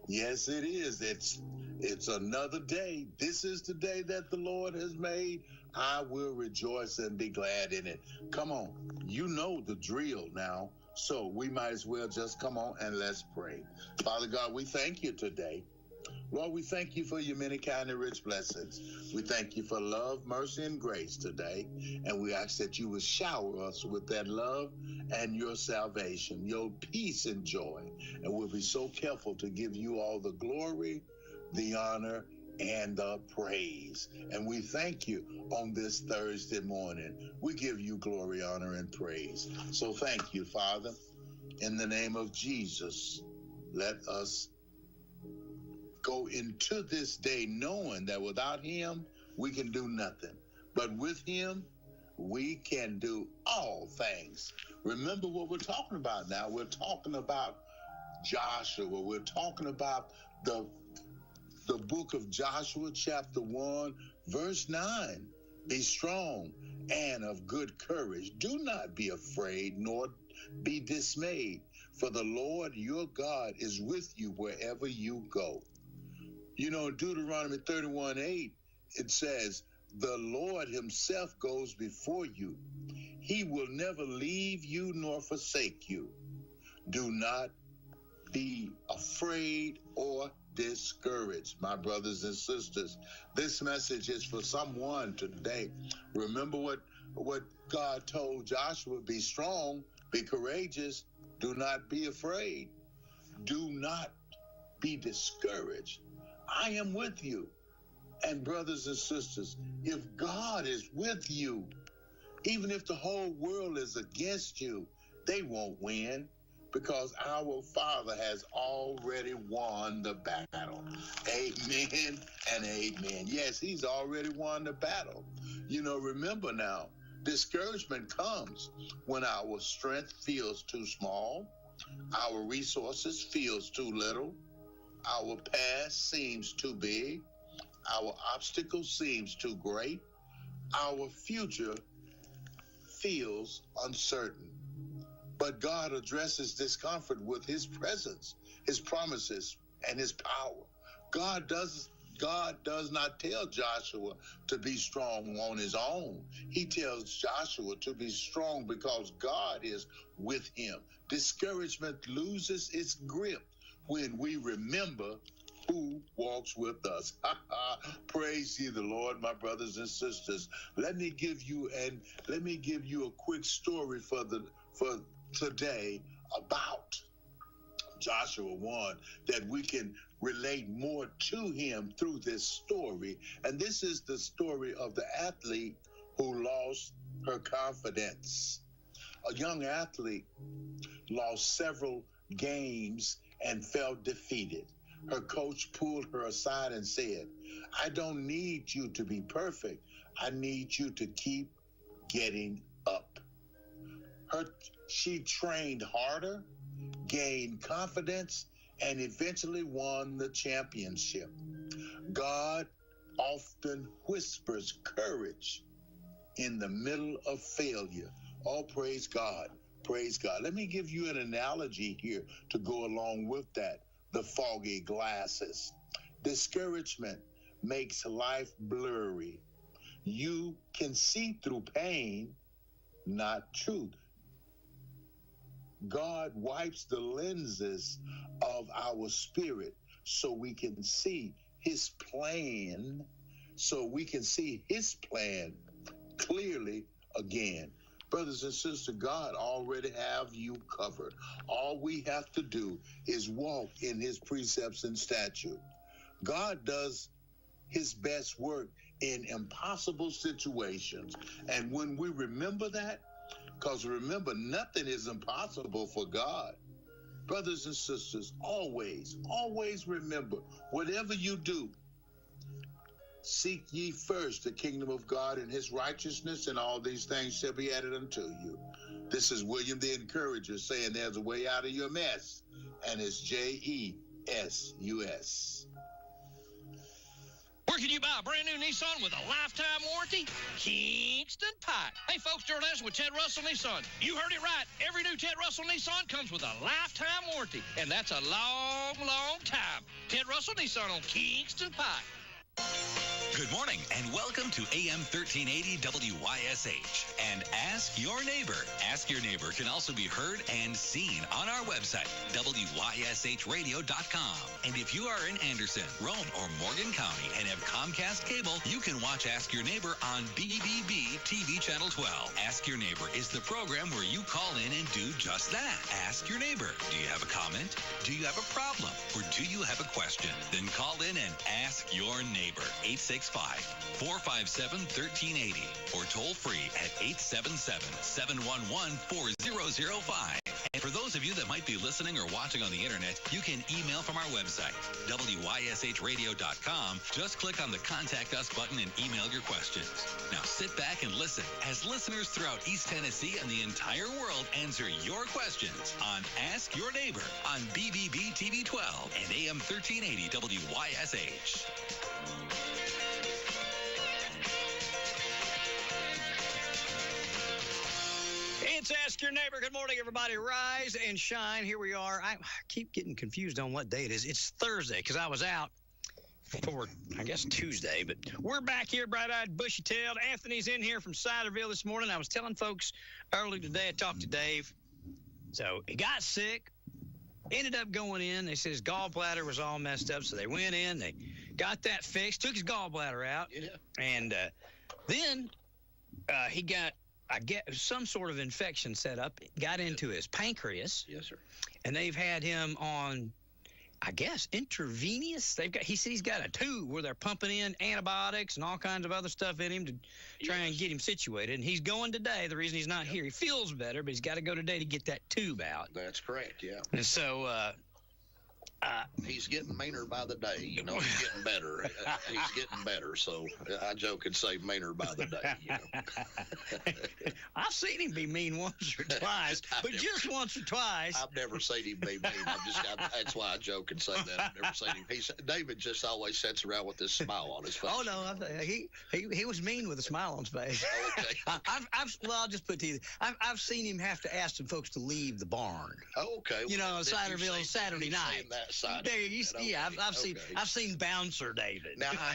Yes, it is. It's another day. This is the day that the Lord has made. I will rejoice and be glad in it. Come on. You know the drill now. So we might as well just come on and let's pray. Father God, we thank you today. Lord, we thank you for your many kind and rich blessings. We thank you for love, mercy, and grace today. And we ask that you would shower us with that love and your salvation, your peace and joy. And we'll be so careful to give you all the glory, the honor, and the praise. And we thank you on this Thursday morning. We give you glory, honor, and praise. So thank you, Father. In the name of Jesus, let us go into this day knowing that without him, we can do nothing. But with him, we can do all things. Remember what we're talking about now. We're talking about Joshua. We're talking about the book of Joshua, chapter 1, verse 9. Be strong and of good courage. Do not be afraid, nor be dismayed, for the Lord your God is with you wherever you go. You know, in Deuteronomy 31:8, it says, the Lord himself goes before you. He will never leave you nor forsake you. Do not be afraid or discouraged, my brothers and sisters. This message is for someone today. Remember what God told Joshua, be strong, be courageous, do not be afraid. Do not be discouraged. I am with you. And brothers and sisters, if God is with you, even if the whole world is against you, they won't win because our Father has already won the battle. Amen and amen. Yes, he's already won the battle. You know, remember now, discouragement comes when our strength feels too small, our resources feels too little, our past seems too big, our obstacle seems too great, our future feels uncertain. But God addresses discomfort with his presence, his promises, and his power. God does not tell Joshua to be strong on his own. He tells Joshua to be strong because God is with him. Discouragement loses its grip when we remember who walks with us. Praise ye the Lord, my brothers and sisters. Let me give you a quick story for today about Joshua 1 that we can relate more to him through this story. And this is the story of the athlete who lost her confidence. A young athlete lost several games and felt defeated. Her coach pulled her aside and said, I don't need you to be perfect. I need you to keep getting up. She trained harder, gained confidence, and eventually won the championship. God often whispers courage in the middle of failure. Oh, praise God. Praise God. Let me give you an analogy here to go along with that. The foggy glasses. Discouragement makes life blurry. You can see through pain, not truth. God wipes the lenses of our spirit so we can see his plan, clearly again. Brothers and sisters, God already have you covered. All we have to do is walk in his precepts and statutes. God does his best work in impossible situations. And when we remember that, because remember, nothing is impossible for God. Brothers and sisters, always remember, whatever you do, seek ye first the kingdom of God and his righteousness, and all these things shall be added unto you. This is William the Encourager saying there's a way out of your mess, and it's JESUS. We're Where can you buy a brand new Nissan with a lifetime warranty? Kingston Pike. Hey, folks, Gerald Anderson with Ted Russell Nissan. You heard it right. Every new Ted Russell Nissan comes with a lifetime warranty, and that's a long, long time. Ted Russell Nissan on Kingston Pike. Good morning and welcome to AM 1380 WYSH and Ask Your Neighbor. Ask Your Neighbor can also be heard and seen on our website, WYSHradio.com. And if you are in Anderson, Rome, or Morgan County and have Comcast cable, you can watch Ask Your Neighbor on BBB TV Channel 12. Ask Your Neighbor is the program where you call in and do just that. Ask Your Neighbor. Do you have a comment? Do you have a problem? Or do you have a question? Then call in and ask your neighbor. 865-457-1380 or toll free at 877-711-4005. And for those of you that might be listening or watching on the internet, you can email from our website, WYSHradio.com. Just click on the Contact Us button and email your questions. Now sit back and listen as listeners throughout East Tennessee and the entire world answer your questions on Ask Your Neighbor on BBB TV 12 and AM 1380 WYSH. It's Ask Your Neighbor. Good morning, everybody. Rise and shine. Here we are. I keep getting confused on what day it is. It's Thursday because I was out for, I guess, Tuesday. But we're back here, bright-eyed, bushy-tailed. Anthony's in here from Siderville this morning. I was telling folks earlier today, I talked to Dave. So he got sick, ended up going in. They said his gallbladder was all messed up. So they went in, they got that fixed, took his gallbladder out. Yeah. And then he got, I get some sort of infection set up, got into his pancreas. Yes, sir. And they've had him on, I guess, intravenous. He said he's got a tube where they're pumping in antibiotics and all kinds of other stuff in him to try and get him situated. And he's going today. The reason he's not here, he feels better, but he's got to go today to get that tube out. That's correct, yeah. And so he's getting meaner by the day. You know, he's getting better. He's getting better. So I joke and say meaner by the day. You know. I've seen him be mean once or twice, but just once or twice. I've never seen him be mean. That's why I joke and say that. I've never seen him. David just always sits around with this smile on his face. Oh no, he was mean with a smile on his face. Okay. I'll just put to you, I've seen him have to ask some folks to leave the barn. Oh, okay. You know, Siderville Saturday night. I've seen Bouncer David. Now I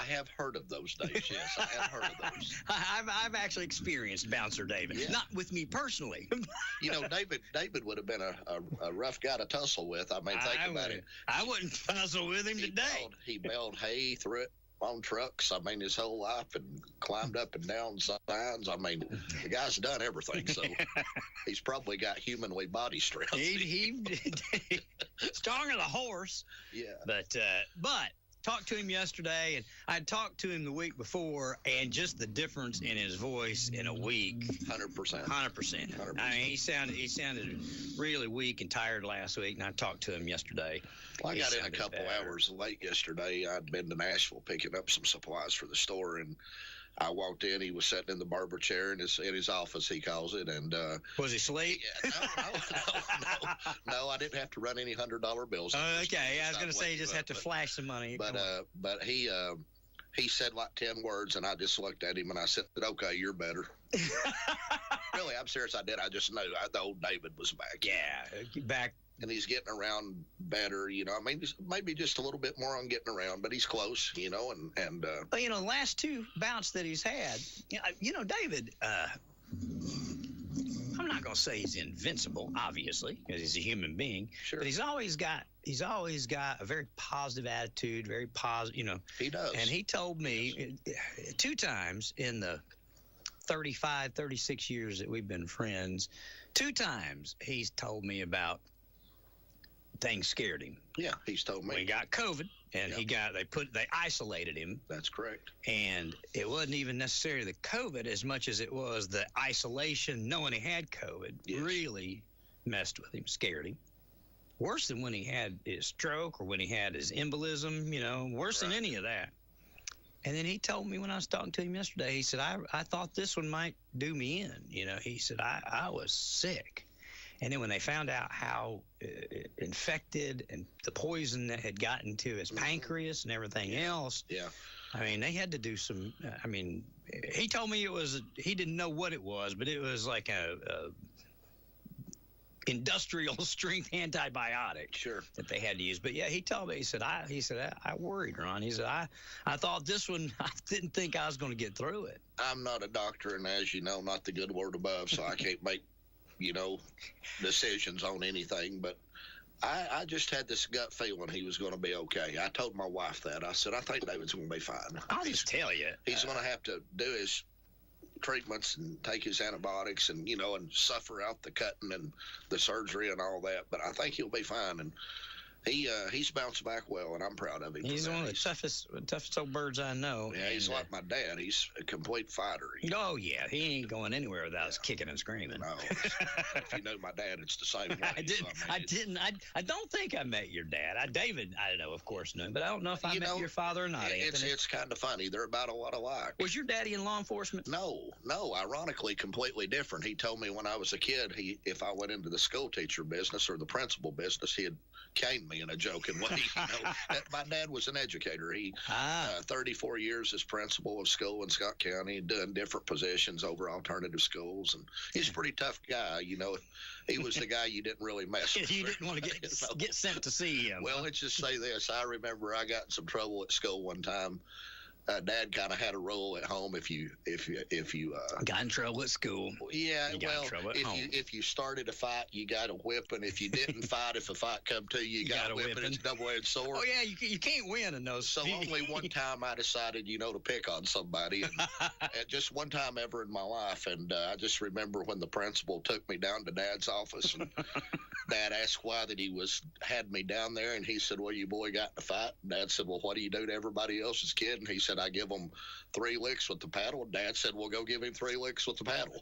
have heard of those days. Yes, I have heard of those. I've actually experienced Bouncer David. Yeah. Not with me personally. You know, David would have been a rough guy to tussle with. I mean, think about it. I wouldn't tussle with him today. He baled hay through it on trucks. I mean, his whole life, and climbed up and down signs. I mean, the guy's done everything, so he's probably got humanly body strength. He stronger than a horse. Yeah. But talked to him yesterday, and I talked to him the week before, and just the difference in his voice in a week. 100%. 100%. I mean, he sounded really weak and tired last week, and I talked to him yesterday. Well, I got in a couple hours late yesterday. I'd been to Nashville picking up some supplies for the store, and I walked in. He was sitting in the barber chair in his office, he calls it. And was he asleep? Yeah, no. I didn't have to run any $100 bills. Okay, I was going to say you just had to flash some money. But he said like 10 words, and I just looked at him and I said, "Okay, you're better." Really, I'm serious. I did. I just knew the old David was back. Yeah, back. And he's getting around better, you know. I mean, maybe just a little bit more on getting around, but he's close, you know. And well, you know, the last two bouts that he's had, you know, David. I'm not going to say he's invincible, obviously, because he's a human being. Sure. But he's always got a very positive attitude, very positive, you know. He does. And he told me 2 times in the 35, 36 years that we've been friends, 2 times he's told me about things scared him. Yeah, he's told me. When he got COVID, and they isolated him. That's correct. And it wasn't even necessarily the COVID as much as it was the isolation, knowing he had COVID, really messed with him, scared him. Worse than when he had his stroke or when he had his embolism, you know, worse than any of that. And then he told me when I was talking to him yesterday, he said, I thought this one might do me in. You know, he said, I was sick. And then when they found out how infected and the poison that had gotten to his pancreas and everything else, I mean, they had to do some. I mean, he told me he didn't know what it was, but it was like a industrial strength antibiotic that they had to use. But yeah, he told me, he said I worried, Ron. He said I thought this one, I didn't think I was going to get through it. I'm not a doctor, and as you know, not the good word above, so I can't make decisions on anything. But I just had this gut feeling he was going to be okay. I told my wife that. I said, I think David's going to be fine. I'll just tell you, he's going to have to do his treatments and take his antibiotics and and suffer out the cutting and the surgery and all that, but I think he'll be fine. And he's bounced back well, and I'm proud of him. He's one of the toughest old birds I know. Yeah, he's like my dad. He's a complete fighter. Oh yeah, he ain't going anywhere without us kicking and screaming. No, if you know my dad, it's the same way. I don't think I met your dad. David, I know, of course, no, but I don't know if I met your father or not. It's kind of funny. They're about a lot alike. Was your daddy in law enforcement? No. Ironically, completely different. He told me when I was a kid, if I went into the school teacher business or the principal business, he'd cane me in a joking way. My dad was an educator. He 34 years as principal of school in Scott County, doing different positions over alternative schools, and he's a pretty tough guy. He was the guy you didn't really mess with. You didn't want to get sent to see him. Well, let's just say this. I remember I got in some trouble at school one time. Dad kind of had a rule at home if you got in trouble at school. Yeah, if you started a fight, you got a whipping. If you didn't fight, if a fight come to you, you got a whipping. It's a double-edged sword. Oh yeah, you can't win in those. So only one time I decided, to pick on somebody, and just one time ever in my life. And I just remember when the principal took me down to Dad's office, and Dad asked why that had me down there, and he said, "Well, you boy got in a fight." And Dad said, "Well, what do you do to everybody else's kid?" And he said, "I give them 3 licks with the paddle." And Dad said, "Well, go give him 3 licks with the paddle."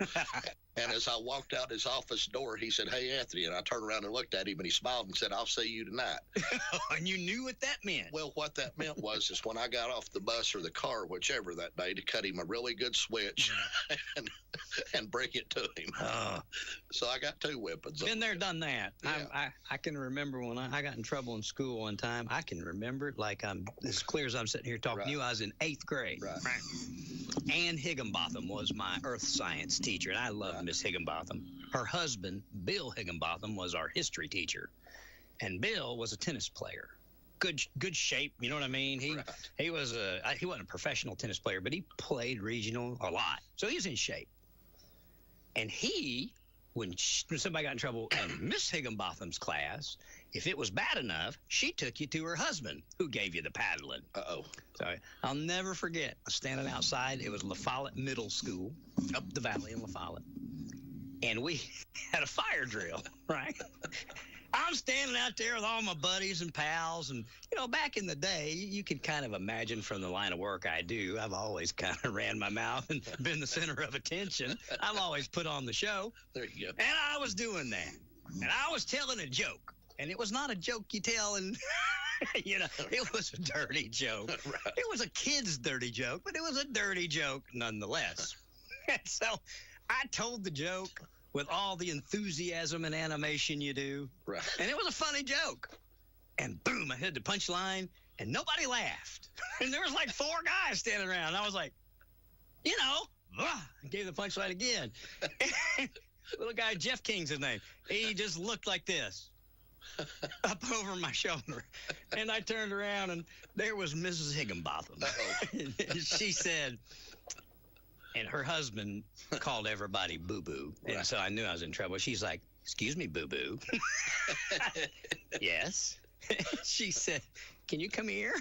And as I walked out his office door, he said, "Hey, Anthony." And I turned around and looked at him, and he smiled and said, "I'll see you tonight." And you knew what that meant. Well, what that meant was when I got off the bus or the car, whichever that day, to cut him a really good switch and bring it to him. So I got 2 whippings. Been there, done that. Yeah. I can remember when I got in trouble in school one time. I can remember it like I'm as clear as I'm sitting here talking to you. I was in 8th grade. Right. Ann Higginbotham was my earth science teacher, and I loved Miss Higginbotham. Her husband, Bill Higginbotham, was our history teacher, and Bill was a tennis player. Good shape, you know what I mean? He wasn't a professional tennis player, but he played regional a lot, so he was in shape. And when somebody got in trouble in Miss Higginbotham's class, if it was bad enough, she took you to her husband, who gave you the paddling. So I'll never forget standing outside. It was La Follette Middle School up the valley in La Follette. And we had a fire drill, right? I'm standing out there with all my buddies and pals. And, back in the day, you could kind of imagine from the line of work I do, I've always kind of ran my mouth and been the center of attention. I've always put on the show. There you go. And I was doing that. And I was telling a joke. And it was not a joke you tell and, it was a dirty joke. Right. It was a kid's dirty joke, but it was a dirty joke nonetheless. And so I told the joke with all the enthusiasm and animation you do. Right. And it was a funny joke. And boom, I hit the punchline, and nobody laughed. And there was like 4 guys standing around. And I was like, I gave the punchline again. Little guy, Jeff King's his name. He just looked like this, up over my shoulder. And I turned around, and there was Mrs. Higginbotham. She said, and her husband called everybody boo-boo. And so I knew I was in trouble. She's like, "Excuse me, boo-boo." Yes. She said, "Can you come here?"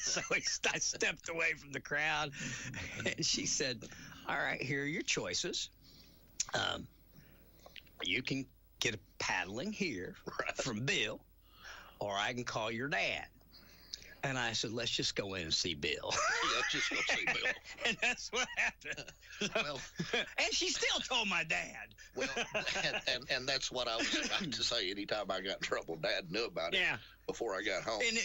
So I stepped away from the crowd. And she said, "All right, here are your choices. You can get a paddling here from Bill, or I can call your dad." And I said, "Let's just go in and see Bill." Let's just go see Bill. And that's what happened. Well, and she still told my dad. Well, and that's what I was about to say. Anytime I got in trouble, Dad knew about it. Yeah. before I got home. And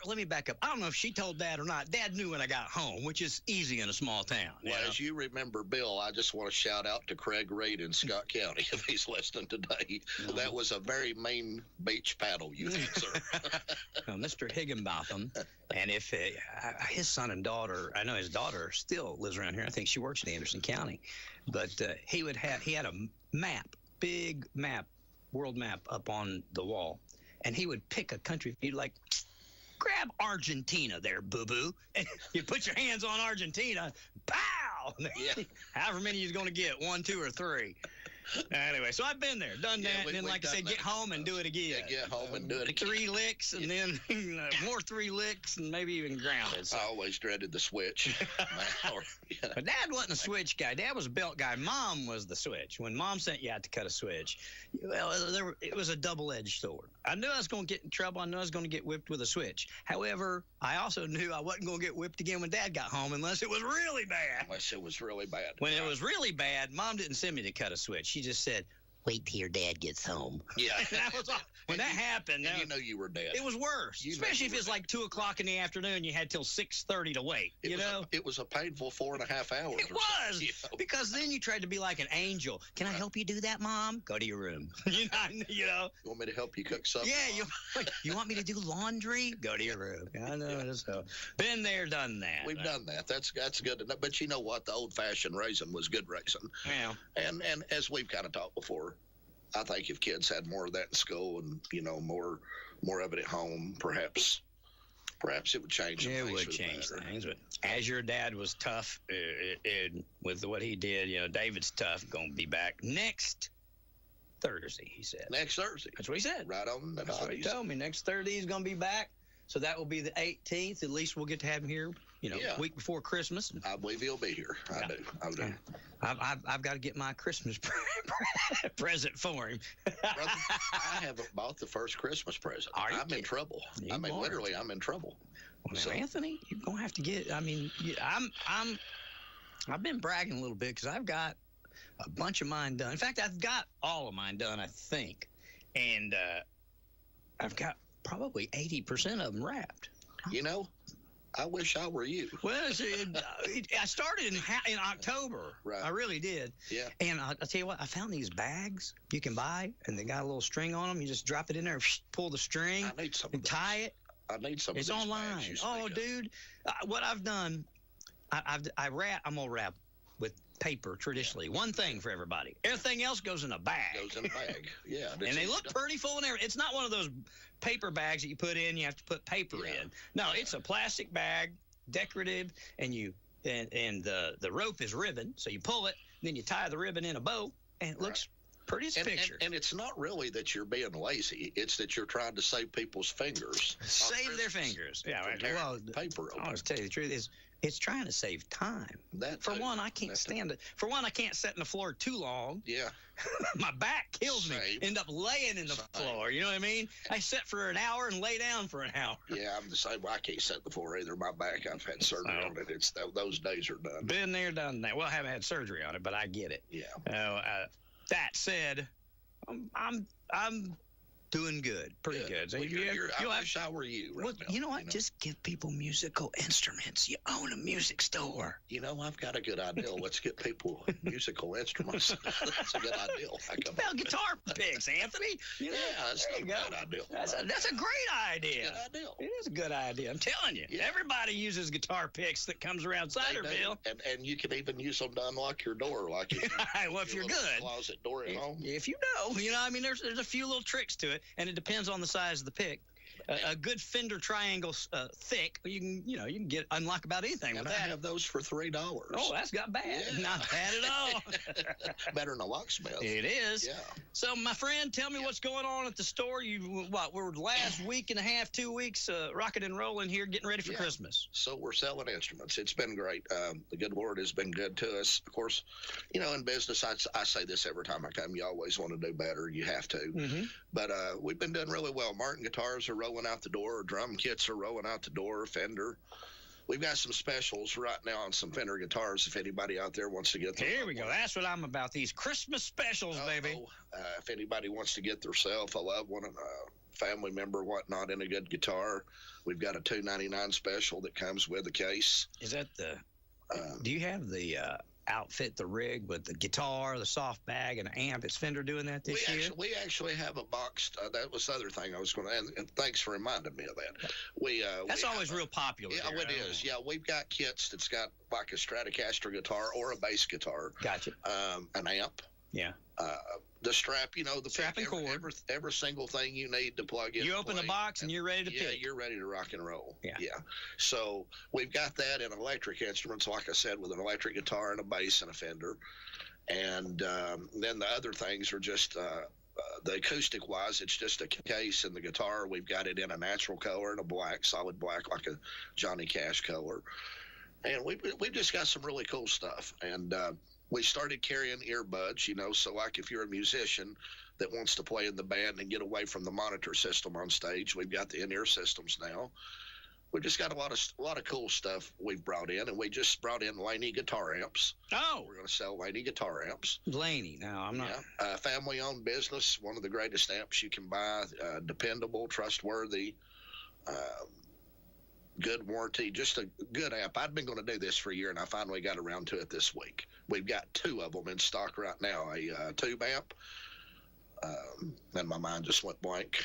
let me back up. I don't know if she told Dad or not. Dad knew when I got home, which is easy in a small town. Well, as you remember, Bill, I just want to shout out to Craig Reed in Scott County if he's listening today. No. That was a very mean beach paddle you had, sir. Well, Mr. Higginbotham, and if his son and daughter, I know his daughter still lives around here. I think she works in Anderson County, but he had a map, big map, world map up on the wall. And he would pick a country. He'd like, grab Argentina there, boo-boo. And you put your hands on Argentina, pow! Yeah. However many you're going to get, 1, 2, or 3. Anyway, so I've been there, done that, and then, like I said, get home and do it again. Yeah, get home and do it again. 3 licks, and then more 3 licks, and maybe even grounded. So. I always dreaded the switch. But Dad wasn't a switch guy. Dad was a belt guy. Mom was the switch. When Mom sent you out to cut a switch, well, it was a double-edged sword. I knew I was going to get in trouble. I knew I was going to get whipped with a switch. However, I also knew I wasn't going to get whipped again when Dad got home unless it was really bad. Unless it was really bad. When it was really bad, Mom didn't send me to cut a switch. She just said, wait till your dad gets home. Yeah. That was all. When that happened, you know you were dead. It was worse, especially if it's like 2 o'clock in the afternoon. You had till 6:30 to wait. It was a painful 4.5 hours. It was because then you tried to be like an angel. Can I help you do that, Mom? Go to your room. You know. You want me to help you cook supper? Yeah. You want me to do laundry? Go to your room. I know. So been there, done that. We've done that. That's good enough. But you know what? The old-fashioned raisin was good raisin. Yeah. And as we've kind of talked before, I think if kids had more of that in school and, more of it at home, perhaps it would change some things. It would change things. But as your dad was tough with what he did, David's tough, going to be back next Thursday, he said. Next Thursday. That's what he said. Right on. That's what he told me. Next Thursday he's going to be back. So that will be the 18th. At least we'll get to have him here, a week before Christmas. I believe he'll be here. I do. I've got to get my Christmas present for him. Brother, I haven't bought the first Christmas present. I'm in trouble. Literally, I'm in trouble. Well, so, Anthony, you're gonna have to get. I mean, I've been bragging a little bit because I've got a bunch of mine done. In fact, I've got all of mine done, I think, and I've got probably 80% of them wrapped. I wish I were you. Well, I started in October. Right. I really did. Yeah. And I'll tell you what, I found these bags you can buy, and they got a little string on them. You just drop it in there, pull the string, I need some and tie it. I need some. It's of these online. bags you Oh, speak of. dude, what I've done, I'm gonna wrap with paper traditionally. One thing for everybody. Everything else goes in a bag. Goes in a bag. Yeah. And they look pretty full and everything. It's not one of those paper bags that you put in, you have to put paper in. No, it's a plastic bag, decorative, and the rope is ribbon, so you pull it, then you tie the ribbon in a bow, and it looks pretty as a picture. And it's not really that you're being lazy. It's that you're trying to save people's fingers. Save their fingers. Yeah, well, paper over. I'll just tell you the truth is, it's trying to save time. For one, I can't stand it. For one, I can't sit in the floor too long. Yeah. My back kills me. End up laying in the floor. You know what I mean? I sit for an hour and lay down for an hour. Yeah, I'm the same. I can't sit on the floor either. My back, I've had surgery on it. It's those days are done. Been there, done that. Well, I haven't had surgery on it, but I get it. Yeah. That said, I'm doing good, pretty good. So I wish I were you. Right now, you know what? Just give people musical instruments. You own a music store. I've got a good idea. Let's get people musical instruments. That's a good idea. Well, guitar picks, Anthony. That's a good idea. That's a great idea. Good idea. It is a good idea. I'm telling you. Yeah. Everybody uses guitar picks that comes around Ciderville. And you can even use them to unlock your door, like if you're good. Closet door at home. If you know, I mean, there's a few little tricks to it. And it depends on the size of the pick. A good Fender triangle thick, you can get unlock about anything with that. I have those for $3. Oh, that's not bad. Yeah. Not bad at all. Better than a locksmith. It is. Yeah. So, my friend, tell me what's going on at the store. We're last week and a half, 2 weeks, rocking and rolling here, getting ready for Christmas. So we're selling instruments. It's been great. The good Lord has been good to us. Of course, in business, I say this every time I come. You always want to do better. You have to. Mm-hmm. But we've been doing really well. Martin guitars are rolling out the door. Drum kits are rolling out the door. Fender. We've got some specials right now on some Fender guitars if anybody out there wants to get them. Here we go. That's what I'm about. These Christmas specials, baby. If anybody wants to get theirself a loved one, family member, whatnot, in a good guitar, we've got a $2.99 special that comes with a case. Is that the? Do you have the outfit, the rig with the guitar, the soft bag, and an amp? Is Fender doing that this year? We actually have a box. That was the other thing I was going to. And thanks for reminding me of that. That's always real popular. Yeah, it is. Yeah, we've got kits that's got like a Stratocaster guitar or a bass guitar. Gotcha. An amp. Yeah. The strap, the strap and cord. Every single thing you need to plug in. You open the box and you're ready to pick. Yeah, you're ready to rock and roll. Yeah. So we've got that in electric instruments, like I said, with an electric guitar and a bass and a Fender. And then the other things are just the acoustic wise, it's just a case, and the guitar, we've got it in a natural color and a black, solid black, like a Johnny Cash color. And we've just got some really cool stuff. And we started carrying earbuds, so like if you're a musician that wants to play in the band and get away from the monitor system on stage, we've got the in-ear systems now. We've just got a lot of cool stuff we've brought in, and we just brought in Laney guitar amps. Oh, we're going to sell Laney guitar amps. Laney, no, I'm not. Yeah, family-owned business, one of the greatest amps you can buy, dependable, trustworthy, good warranty, just a good amp. I'd been going to do this for a year, and I finally got around to it this week. We've got 2 of them in stock right now, a tube amp, and my mind just went blank.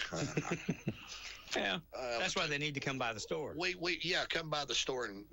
Yeah, that's why they need to come by the store. Come by the store and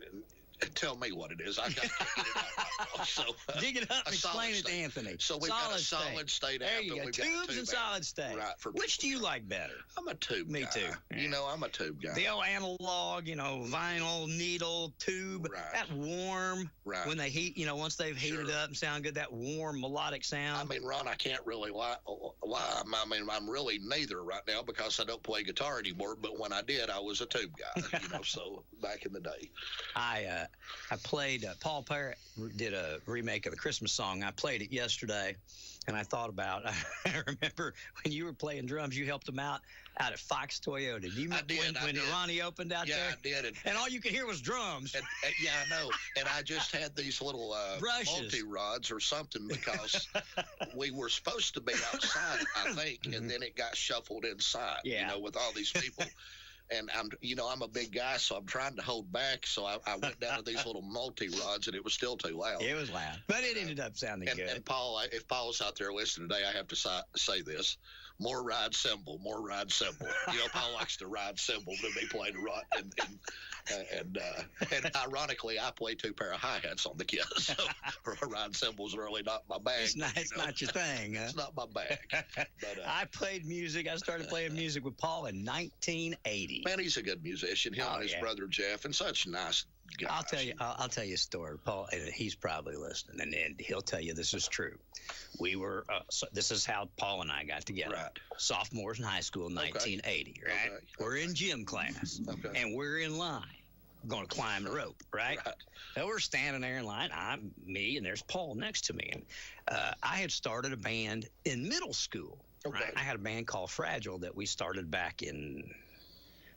tell me what it is. I got to get it out right now. So, dig it up and explain it to Anthony. So we've got a solid state amp. There you go. Tubes and solid state. Right. Which do you like better? I'm a tube guy. Me too. Yeah. I'm a tube guy. The old analog, vinyl, needle, tube. Right. That warm. Right. When they heat, once they've heated up and sound good, that warm melodic sound. I mean, Ron, I can't really lie. I'm really neither right now because I don't play guitar anymore. But when I did, I was a tube guy. So back in the day. I played, Paul Parrott did a remake of the Christmas song. I played it yesterday, and I thought about, I remember when you were playing drums, you helped him out at Fox Toyota. Do you remember when Ronnie opened out there? Yeah, I did. And all you could hear was drums. And, yeah, I know. And I just had these little multi-rods or something because we were supposed to be outside, I think, and then it got shuffled inside, with all these people. And I'm a big guy, so I'm trying to hold back. So I went down to these little multi-rods, and it was still too loud. It was loud, but it ended up sounding good. And Paul, if Paul's out there listening today, I have to say this: more ride cymbal, more ride cymbal. Paul likes to ride cymbal to be played right, and ironically, I play 2 pair of hi-hats on the kit, so ride cymbals are really not my bag. It's not your thing. Huh? It's not my bag. But, I played music. I started playing music with Paul in 1980. Man, he's a good musician. Him and his brother Jeff, and such nice guys. I'll tell you a story, Paul. And he's probably listening, and he'll tell you this is true. We were. This is how Paul and I got together. Right. Sophomores in high school in 1980. Right. Okay. We're in gym class, and we're in line, going to climb the rope. Right. So we're standing there in line. Me, and there's Paul next to me. And I had started a band in middle school. Okay. Right? I had a band called Fragile that we started back in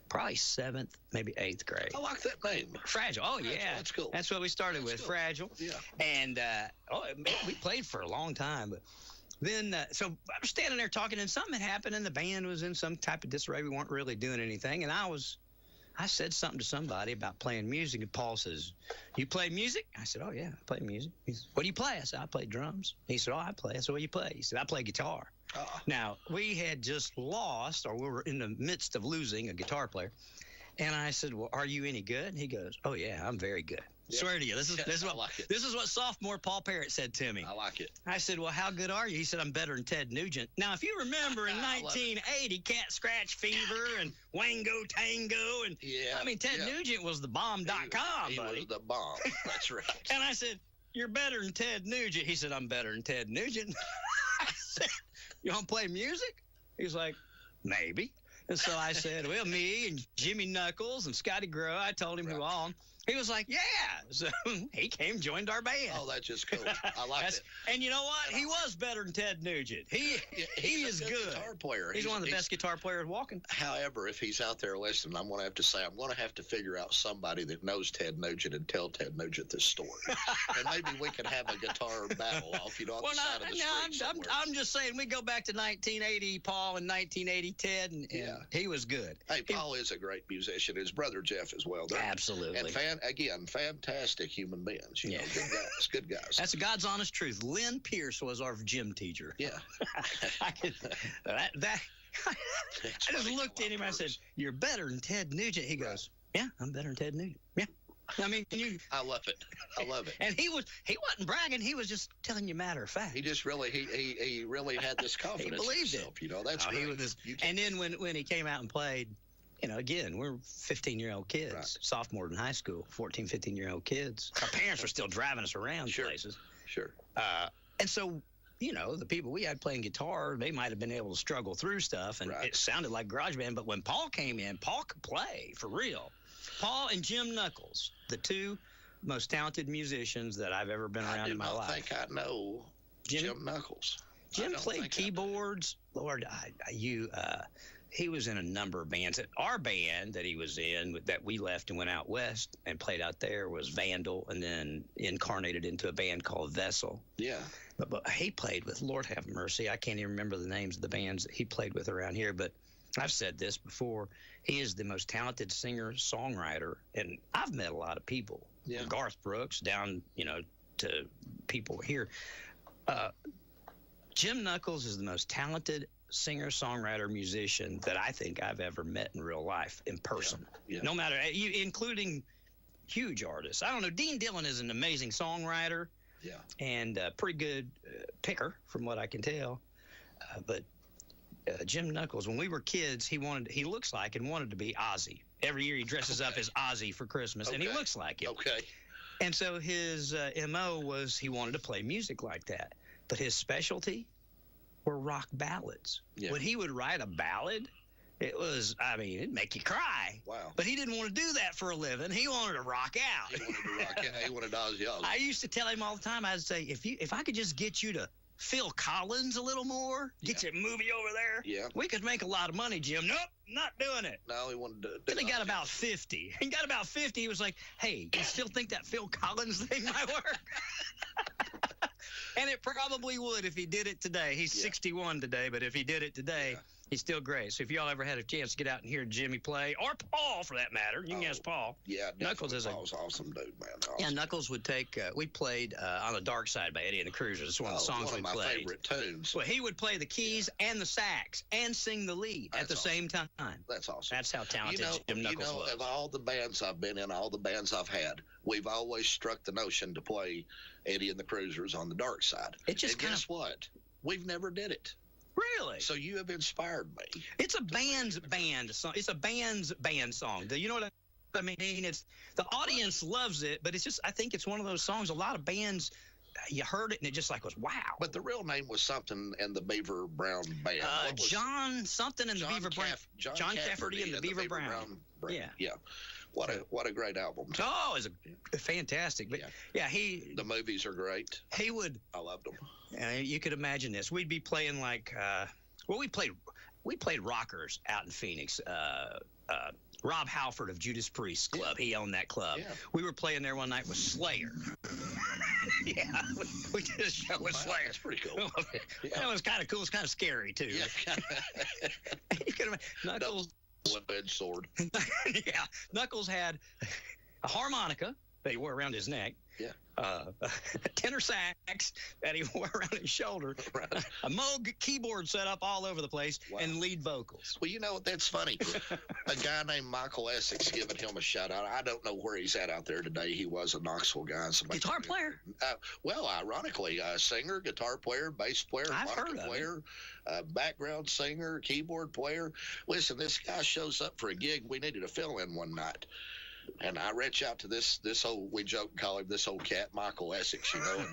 probably 7th, maybe 8th grade. I like that name. Fragile. Oh, yeah. That's cool. That's what we started with, cool. Fragile. Yeah. And we played for a long time. But then, so I was standing there talking, and something had happened, and the band was in some type of disarray. We weren't really doing anything. And I said something to somebody about playing music, and Paul says, "You play music?" I said, "Oh, yeah, I play music." He said, "What do you play?" I said, "I play drums." He said, "Oh, I play." I said, "What do you play?" He said, "I play guitar." Now, we had just lost, or we were in the midst of losing a guitar player. And I said, "Well, are you any good?" And he goes, "Oh, yeah, I'm very good." Yeah. Swear to you, this is what sophomore Paul Parrott said to me. I like it. I said, "Well, how good are you?" He said, "I'm better than Ted Nugent." Now, if you remember in 1980, Cat Scratch Fever and Wango Tango, and Ted Nugent was the bomb.com, he buddy. Was the bomb. That's right. And I said, "You're better than Ted Nugent." He said, "I'm better than Ted Nugent." I said, "You want to play music?" He's like, "Maybe." And so I said, "Well, me and Jimmy Knuckles and Scotty Grow," I told him who all. He was like, yeah. So he came, joined our band. Oh, that's just cool. I like it. And you know what? He was better than Ted Nugent. He is good. Guitar player. He's one of the best guitar players walking. However, if he's out there listening, I'm going to have to say, I'm going to have to figure out somebody that knows Ted Nugent and tell Ted Nugent this story. And maybe we can have a guitar battle off, on the side of the street. I'm just saying, we go back to 1980, Paul, and 1980, Ted, and he was good. Hey, Paul is a great musician. His brother Jeff as well. Absolutely. And fantastic human beings. You know, good guys. That's God's honest truth. Lynn Pierce was our gym teacher. Yeah. I just looked at him. I said, "You're better than Ted Nugent." He goes, "Yeah, I'm better than Ted Nugent." Yeah. I mean, I love it. And he wasn't bragging. He was just telling you matter of fact. He just really, he really had this confidence. He believed in himself, it. You know, that's great. And then when he came out and played, you know, again, we're 15-year-old kids, sophomores in high school, 14, 15-year-old kids. Our parents were still driving us around places. Sure. And so, you know, the people we had playing guitar, they might have been able to struggle through stuff, and it sounded like garage band. But when Paul came in, Paul could play for real. Paul and Jim Knuckles, the two most talented musicians that I've ever been around in my life. I think I know Jim Knuckles. Jim played keyboards. Lord, he was in a number of bands. Our band that he was in, that we left and went out west and played out there, was Vandal, and then incarnated into a band called Vessel. Yeah. But he played with, Lord have mercy, I can't even remember the names of the bands that he played with around here, but I've said this before. He is the most talented singer-songwriter, and I've met a lot of people. Yeah. From Garth Brooks down, you know, to people here. Jim Knuckles is the most talented singer-songwriter musician that I think I've ever met in real life, in person. Yeah. No matter, including huge artists. I don't know. Dean Dillon is an amazing songwriter. Yeah. And a pretty good picker, from what I can tell. But Jim Knuckles, when we were kids, he looks like and wanted to be Ozzy. Every year he dresses up as Ozzy for Christmas, and he looks like him. Okay. And so his MO was he wanted to play music like that. But his specialty were rock ballads. Yeah. When he would write a ballad, it'd make you cry. Wow. But he didn't want to do that for a living. He wanted to rock out. He wanted to rock out. He wanted Ozzy. I used to tell him all the time, I'd say, if I could just get you to Phil Collins a little more, get your movie over there, we could make a lot of money, Jim. Nope, not doing it. No, he wanted to do Then he got about 50. He was like, hey, you still think that Phil Collins thing might work? And it probably would if he did it today. He's 61 today, but if he did it today, he's still great. So if y'all ever had a chance to get out and hear Jimmy play, or Paul for that matter, you can ask Paul. Yeah, Knuckles is Paul's awesome dude, man. Awesome. Yeah, Knuckles would take. We played on the Dark Side by Eddie and the Cruisers. It's one of the songs we played. One of my favorite tunes. Well, he would play the keys and the sax and sing the lead at the same time. That's awesome. That's how talented Jim Knuckles was. Of all the bands I've been in, all the bands I've had, we've always struck the notion to play Eddie and the Cruisers on the Dark Side. It just guess what? We've never did it. Really? So you have inspired me. It's a band's band song. It's a band's band song. You know what I mean? It's the audience loves it, but it's just, I think it's one of those songs. A lot of bands, you heard it and it just like was wow. But the real name was something in the Beaver Brown Band. John something in the Beaver Brown. John Cafferty and the Beaver Brown. Yeah. What a great album. Too. Oh, it's a fantastic. But the movies are great. He would. I loved them. You could imagine this. We'd be playing like, we played rockers out in Phoenix. Rob Halford of Judas Priest Club. He owned that club. Yeah. We were playing there one night with Slayer. We did a show with Slayer. That's pretty cool. That was kind of cool. It's kind of scary too. Yeah. You could imagine Knuckles. One-edged sword. Yeah. Knuckles had a harmonica that he wore around his neck. Yeah. Tenor sax that he wore around his shoulder. Right. A Moog keyboard set up all over the place, and lead vocals. Well, you know, that's funny. A guy named Michael Essex, giving him a shout out. I don't know where he's at out there today. He was a Knoxville guy. Guitar player? Well, ironically, singer, guitar player, bass player, player, background singer, keyboard player. Listen, this guy shows up for a gig. We needed a fill-in one night. And I reach out to this old, we joke and call him this old cat, Michael Essex, you know,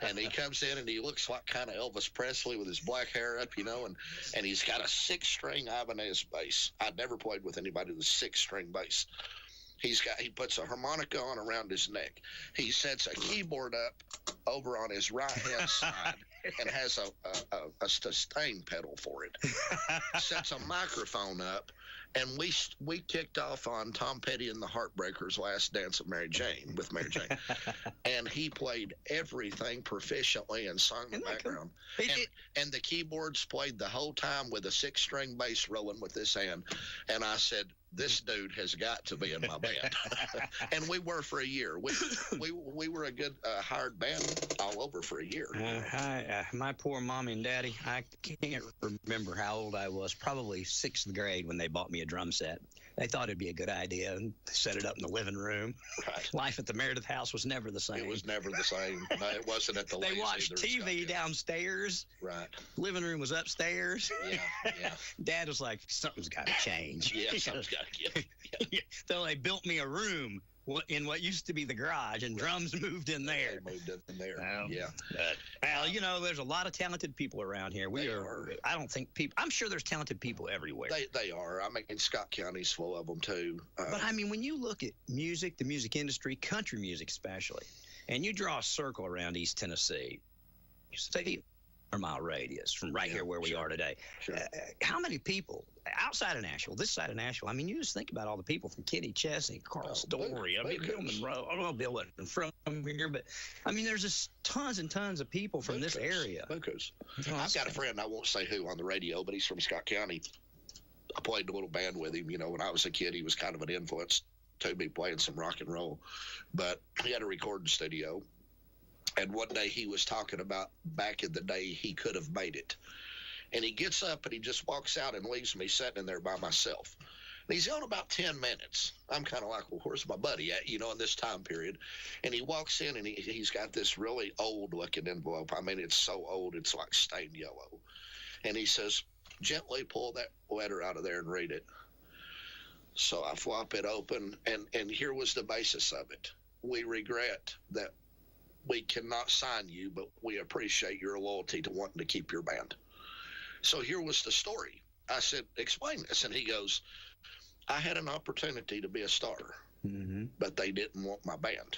and he comes in and he looks like kind of Elvis Presley with his black hair up, you know, and he's got a 6-string Ibanez bass. I'd never played with anybody with a 6-string bass. He puts a harmonica on around his neck. He sets a keyboard up over on his right hand side and has a sustain pedal for it. Sets a microphone up, and we kicked off on Tom Petty and the Heartbreakers' Last Dance with Mary Jane, and he played everything proficiently and sung the background. And the keyboards played the whole time with a 6-string bass rolling with this hand. And I said, this dude has got to be in my band. And we were for a year. We were a good hired band all over for a year. My poor mommy and daddy, I can't remember how old I was, probably 6th grade when they bought me a drum set. They thought it'd be a good idea and set it up in the living room. Right. Life at the Meredith house was never the same. It was never the same. No, it wasn't at the They watched TV downstairs. Right. Living room was upstairs. Yeah. Dad was like, something's got to change. Yeah, something's got to give. Yeah. So they built me a room in what used to be the garage, and drums moved in there. They moved in there. Well, yeah. Well, there's a lot of talented people around here. I don't think people. I'm sure there's talented people everywhere. They are. I mean, Scott County's full of them too. But I mean, when you look at music, the music industry, country music especially, and you draw a circle around East Tennessee, you say a mile radius from here where we are today. Sure. How many people outside of Nashville, this side of Nashville? I mean, you just think about all the people from Kenny Chesney, Carl Story. I mean, Bill Monroe. I don't know Bill wasn't from here, but I mean, there's just tons and tons of people from this area. Because I've got a friend, I won't say who on the radio, but he's from Scott County. I played a little band with him. When I was a kid, he was kind of an influence to me playing some rock and roll. But he had a recording studio. And one day he was talking about back in the day he could have made it. And he gets up and he just walks out and leaves me sitting there by myself. And he's on about 10 minutes. I'm kind of like, well, where's my buddy at, in this time period? And he walks in and he's got this really old-looking envelope. I mean, it's so old, it's like stained yellow. And he says, gently pull that letter out of there and read it. So I flop it open, and here was the basis of it. We regret that we cannot sign you, but we appreciate your loyalty to wanting to keep your band. So here was the story. I said, explain this. And he goes, I had an opportunity to be a star, but they didn't want my band.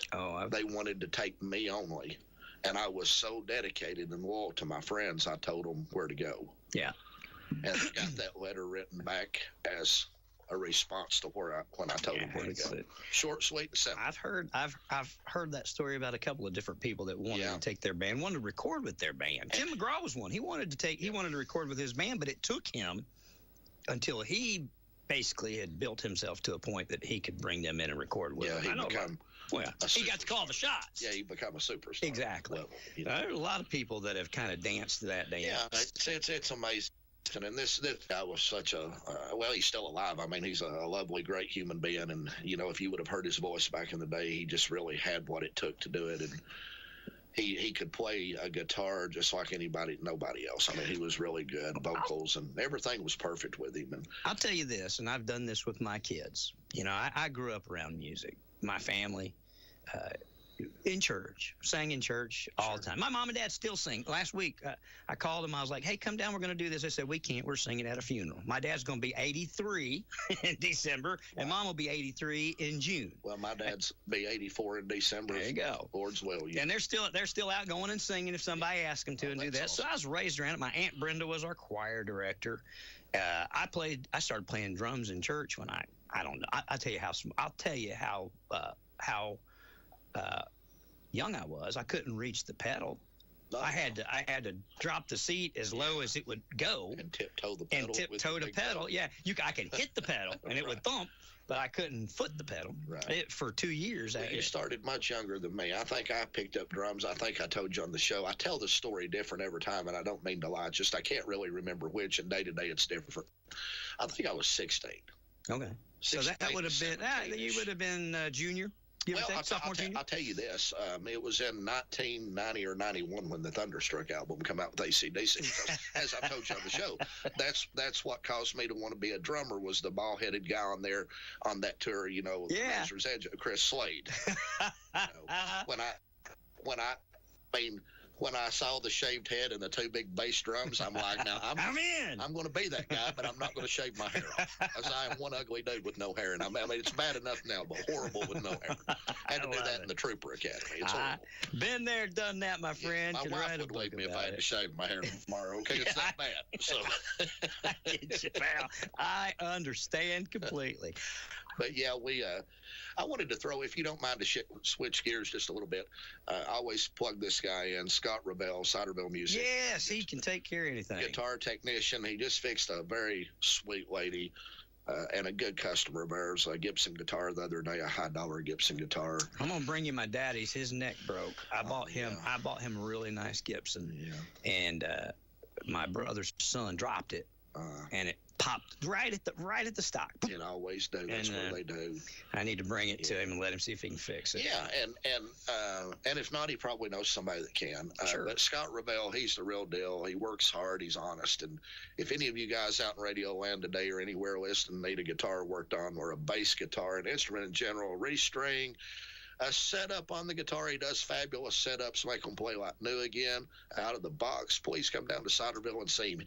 They wanted to take me only. And I was so dedicated and loyal to my friends, I told them where to go. Yeah. And I got that letter written back as a response to when I told him where to go. Short, sweet, and simple. I've heard that story about a couple of different people that wanted to take their band, wanted to record with their band. Tim McGraw was one. He wanted to record with his band, but it took him until he basically had built himself to a point that he could bring them in and record with them. He got to call the shots. Yeah, he became a superstar. Exactly. Level, There's a lot of people that have kind of danced to that dance. Yeah, it's amazing. And this guy was such he's still alive. I mean, he's a lovely, great human being. And, if you would have heard his voice back in the day, he just really had what it took to do it. And he could play a guitar just like nobody else. I mean, he was really good, vocals, and everything was perfect with him. And I'll tell you this, and I've done this with my kids. I grew up around music. My family, in church, sang in church all the time. My mom and dad still sing. Last week, I called them. I was like, hey, come down. We're going to do this. They said, we can't. We're singing at a funeral. My dad's going to be 83 in December, and Mom will be 83 in June. Well, my dad's be 84 in December. There you go. Lord's will. And they're still out going and singing if somebody asks them to and do that. Awesome. So I was raised around it. My Aunt Brenda was our choir director. I started playing drums in church when I don't know. I'll tell you how young I was. I couldn't reach the pedal. I had to drop the seat as low as it would go and tiptoe the pedal. Yeah, I could hit the pedal and it would thump, but I couldn't foot the pedal. Right. For 2 years. Well, you started much younger than me. I think I picked up drums. I think I told you on the show. I tell the story different every time, and I don't mean to lie. It's just I can't really remember which, and day to day it's different. I think I was 16. Okay. 16, so that would have been you would have been junior. I'll tell you this. It was in 1990 or 91 when the Thunderstruck album came out with AC/DC. As I told you on the show, that's what caused me to want to be a drummer. Was the bald-headed guy on that tour? Razor's Edge, Chris Slade. When I mean, when I saw the shaved head and the 2 big bass drums, I'm like, now I'm in. I'm going to be that guy, but I'm not going to shave my hair off, as I am one ugly dude with no hair. And I mean, it's bad enough now, but horrible with no hair. I had to do that in the Trooper Academy. It's horrible. Been there, done that, my friend. My wife would leave me if I had to shave my hair tomorrow. Okay, it's that bad. So, I get you, pal. I understand completely. But yeah, I wanted to throw, if you don't mind, to switch gears just a little bit. I always plug this guy in, Scott Rebel, Ciderville Music. Yes, he can take care of anything. Guitar technician. He just fixed a very sweet lady and a good customer of ours. A Gibson guitar the other day, a high-dollar Gibson guitar. I'm gonna bring you my daddy's. His neck broke. I bought him a really nice Gibson. Yeah. And my brother's son dropped it, and it popped right at the stock. It always do. That's what they do. I need to bring it to him and let him see if he can fix it. Yeah, and if not, he probably knows somebody that can. Sure. But Scott Rebel, he's the real deal. He works hard. He's honest. And if any of you guys out in Radio Land today or anywhere listening need a guitar worked on, or a bass guitar, an instrument in general, restring, a setup on the guitar, he does fabulous setups, make them play like new again, out of the box. Please come down to Ciderville and see me.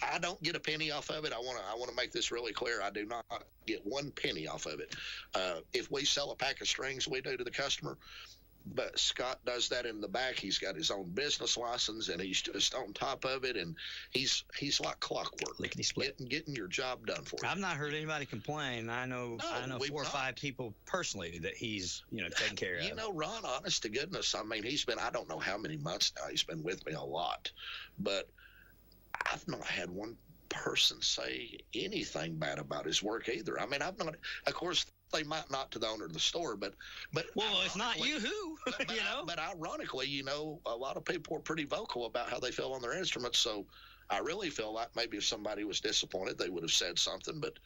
I don't get a penny off of it. I want to make this really clear. I do not get 1 penny off of it. If we sell a pack of strings, we do to the customer. But Scott does that in the back. He's got his own business license, and he's just on top of it, and he's like clockwork, getting your job done for you. I've not heard anybody complain. I know 4 or 5 people personally that he's taking care of. Ron, honest to goodness, I mean, he's been, I don't know how many months now, he's been with me a lot, but I've not had one person say anything bad about his work either. I mean, I've not, of course, they might not to the owner of the store, but well, if not you, who? But ironically, a lot of people are pretty vocal about how they feel on their instruments. So I really feel like maybe if somebody was disappointed, they would have said something. But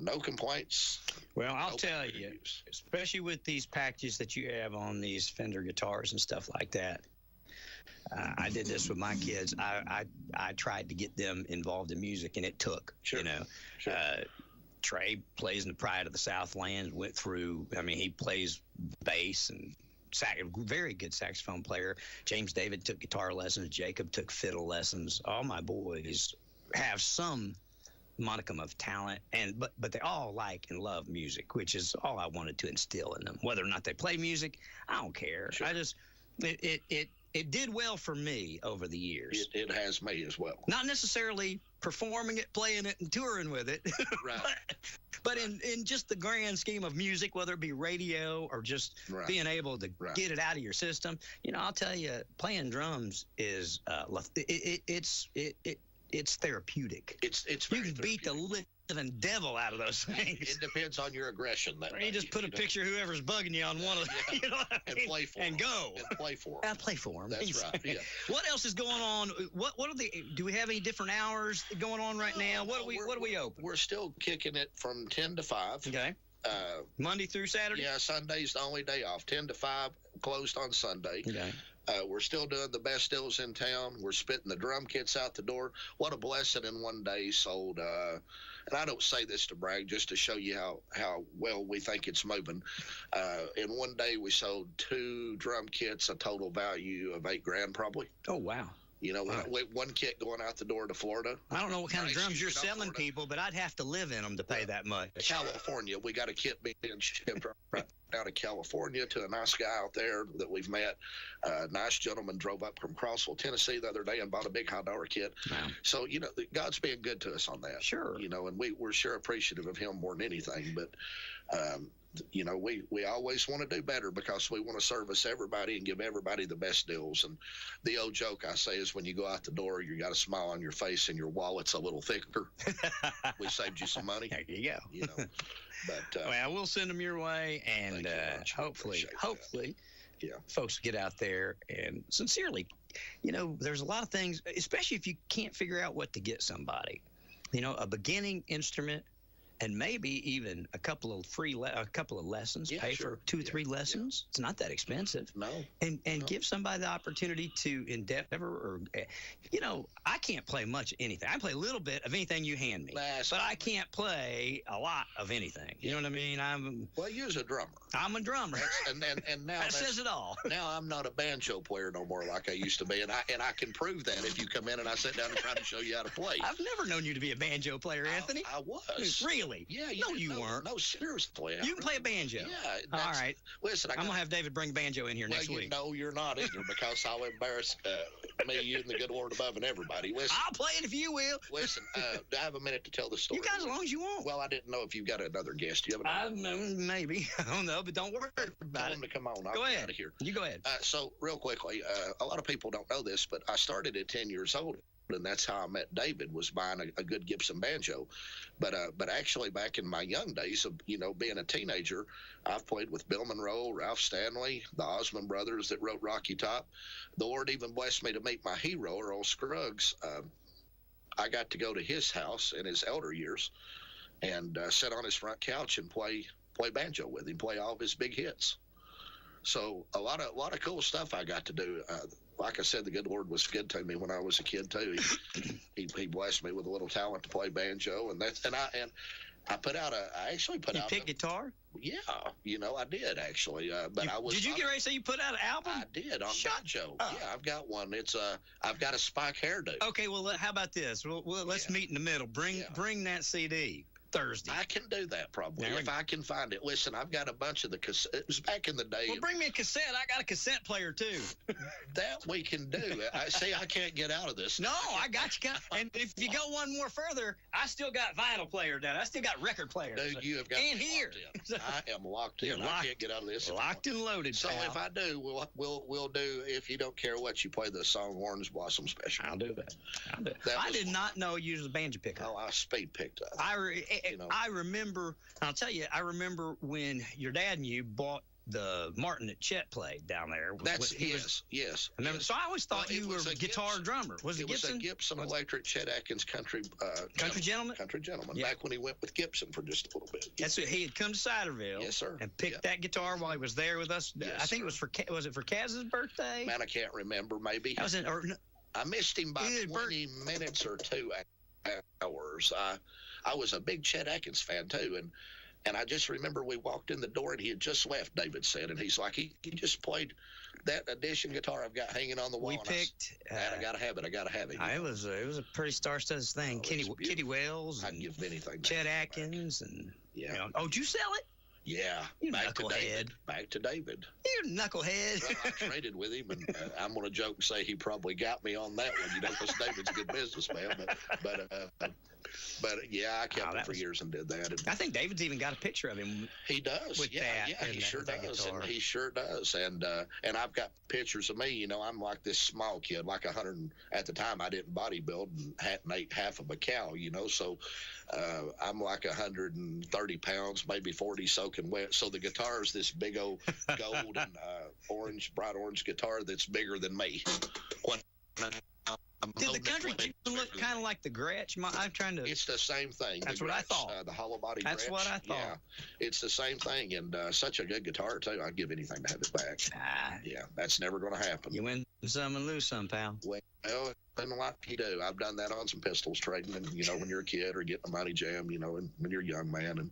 no complaints. Well, I'll tell you, especially with these packages that you have on these Fender guitars and stuff like that. I did this with my kids. I tried to get them involved in music, and it took. Sure. Sure. Trey plays in the Pride of the Southland, went through, he plays bass and very good saxophone player. James David took guitar lessons. Jacob took fiddle lessons. All my boys have some modicum of talent, but they all like and love music, which is all I wanted to instill in them. Whether or not they play music, I don't care. Sure. It did well for me over the years. It has me as well. Not necessarily performing it, playing it, and touring with it. Right. but in just the grand scheme of music, whether it be radio or just being able to get it out of your system, I'll tell you, playing drums is it's therapeutic. It's you can beat the living devil out of those things. It depends on your aggression. Or you just put a picture of whoever's bugging you on one of them, and play for and them. go And play for them. I play for them. That's right. Yeah. What else is going on? What are do we have any different hours going on right now? What are we open? We're still kicking it from 10 to 5. Okay. Monday through Saturday? Yeah, Sunday's the only day off. 10 to 5, closed on Sunday. Okay. We're still doing the best deals in town. We're spitting the drum kits out the door. What a blessing in one day sold. And I don't say this to brag, just to show you how well we think it's moving. In one day, we sold 2 drum kits, a total value of $8,000 probably. Oh, wow. One kit going out the door to Florida. I don't know what kind of drums you're selling, people, but I'd have to live in them to pay that much. California, we got a kit being shipped right out of California to a nice guy out there that we've met. A nice gentleman drove up from Crossville, Tennessee the other day and bought a big $100 kit. Wow. So, God's being good to us on that. Sure. And we're sure appreciative of him more than anything. But, we always want to do better because we want to service everybody and give everybody the best deals. And the old joke I say is when you go out the door, you got a smile on your face and your wallet's a little thicker. We saved you some money. There you go. But well, we'll send them your way, and hopefully, folks get out there and sincerely. There's a lot of things, especially if you can't figure out what to get somebody. A beginning instrument and maybe even a couple of lessons. Yeah, Pay sure. for 2 or 3 lessons. It's not that expensive. No. And give somebody the opportunity to endeavor, or I can't play much of anything. I play a little bit of anything you hand me, but I can't play a lot of anything. You know what I mean? Well, you're a drummer. I'm a drummer. And now that says it all. Now I'm not a banjo player no more like I used to be, and I can prove that if you come in and I sit down and try to show you how to play. I've never known you to be a banjo player, Anthony. I was. Really? Yeah. No, you weren't. No, seriously. You can play a banjo. Yeah. All right. Listen, I'm gonna have David bring banjo in here next week. No, you're not either, because I'll embarrass me, you, and the good Lord above, and everybody. Listen, I'll play it if you will. Listen, do I have a minute to tell the story? You got as long as you want. Well, I didn't know if you've got another guest. Do you have maybe. I don't know, but don't worry about Tell it. him to come on. I'll Go get ahead. out of here. You go ahead. So, real quickly, a lot of people don't know this, but I started at 10 years old, and that's how I met David, was buying a good Gibson banjo. But actually, back in my young days of being a teenager, I've played with Bill Monroe, Ralph Stanley, the Osmond brothers that wrote Rocky Top. The Lord even blessed me to meet my hero, Earl Scruggs. I got to go to his house in his elder years and sit on his front couch and play banjo with him, play all of his big hits. So a lot of cool stuff I got to do. Like I said, the good Lord was good to me when I was a kid too. He blessed me with a little talent to play banjo, and I actually put out. You pick guitar? Yeah, I did actually. But Did you get ready to say you put out an album? I did on banjo. Up. Yeah, I've got one. I've got a spike hairdo. Okay, well, how about this? Let's meet in the middle. Bring that CD. Thursday. I can do that probably if I can find it. Listen, I've got a bunch of the cassettes. It was back in the day. Well, bring me a cassette. I got a cassette player too. That we can do. I can't get out of this. No, I got you. And if you go one more further, I still got vinyl player down. I still got record player. Dude, you have got and here. I am locked in. I can't get out of this. Locked and loaded. So pal. if I do, we'll do. If you don't care what you play, the song Orange Blossom Special. I'll do that. I did not know you was a banjo picker. Oh, I speed picked up. I remember. I'll tell you. I remember when your dad and you bought the Martin that Chet played down there. Yes. I remember. So I always thought you were a guitar drummer. Was it Gibson? It was a Gibson Electric Chet Atkins country gentleman. Country gentleman. Yeah. Back when he went with Gibson for just a little bit. That's what he had come to Ciderville. Yes, sir. And picked that guitar while he was there with us. Yes, I think it was for Kaz's birthday. Man, I can't remember. Maybe I missed him by 20 minutes or 2 hours. I was a big Chet Atkins fan too, and I just remember we walked in the door and he had just left, David said, and he's like, he just played that edition guitar I've got hanging on the wall. We picked. I gotta have it. It was a pretty star-studded thing. Kitty Wells. I'd give anything. Chet Atkins and Oh, did you sell it? Yeah, you back knucklehead. Back to David. You knucklehead. Well, I traded with him, and I'm going to joke and say he probably got me on that one, because David's a good businessman. But yeah, I kept it for years and did that. And I think David's even got a picture of him. He does. With that. Yeah, he sure does. And he sure does. And I've got pictures of me. I'm like this small kid, like 100. At the time, I didn't bodybuild and hadn't ate half of a cow. So I'm like 130 pounds, maybe 40, soaking wet. So the guitar is this big old gold and bright orange guitar that's bigger than me. Did the country look kind of like the Gretsch? I'm trying to. It's the same thing. That's what I thought. The hollow body. That's Gretsch. what I thought. Yeah, it's the same thing, and such a good guitar too. I'd give anything to have it back. Yeah, that's never going to happen. You win some and lose some, pal. Well, and like you do, I've done that on some pistols trading, and when you're a kid or getting a money jam, and when you're a young man, and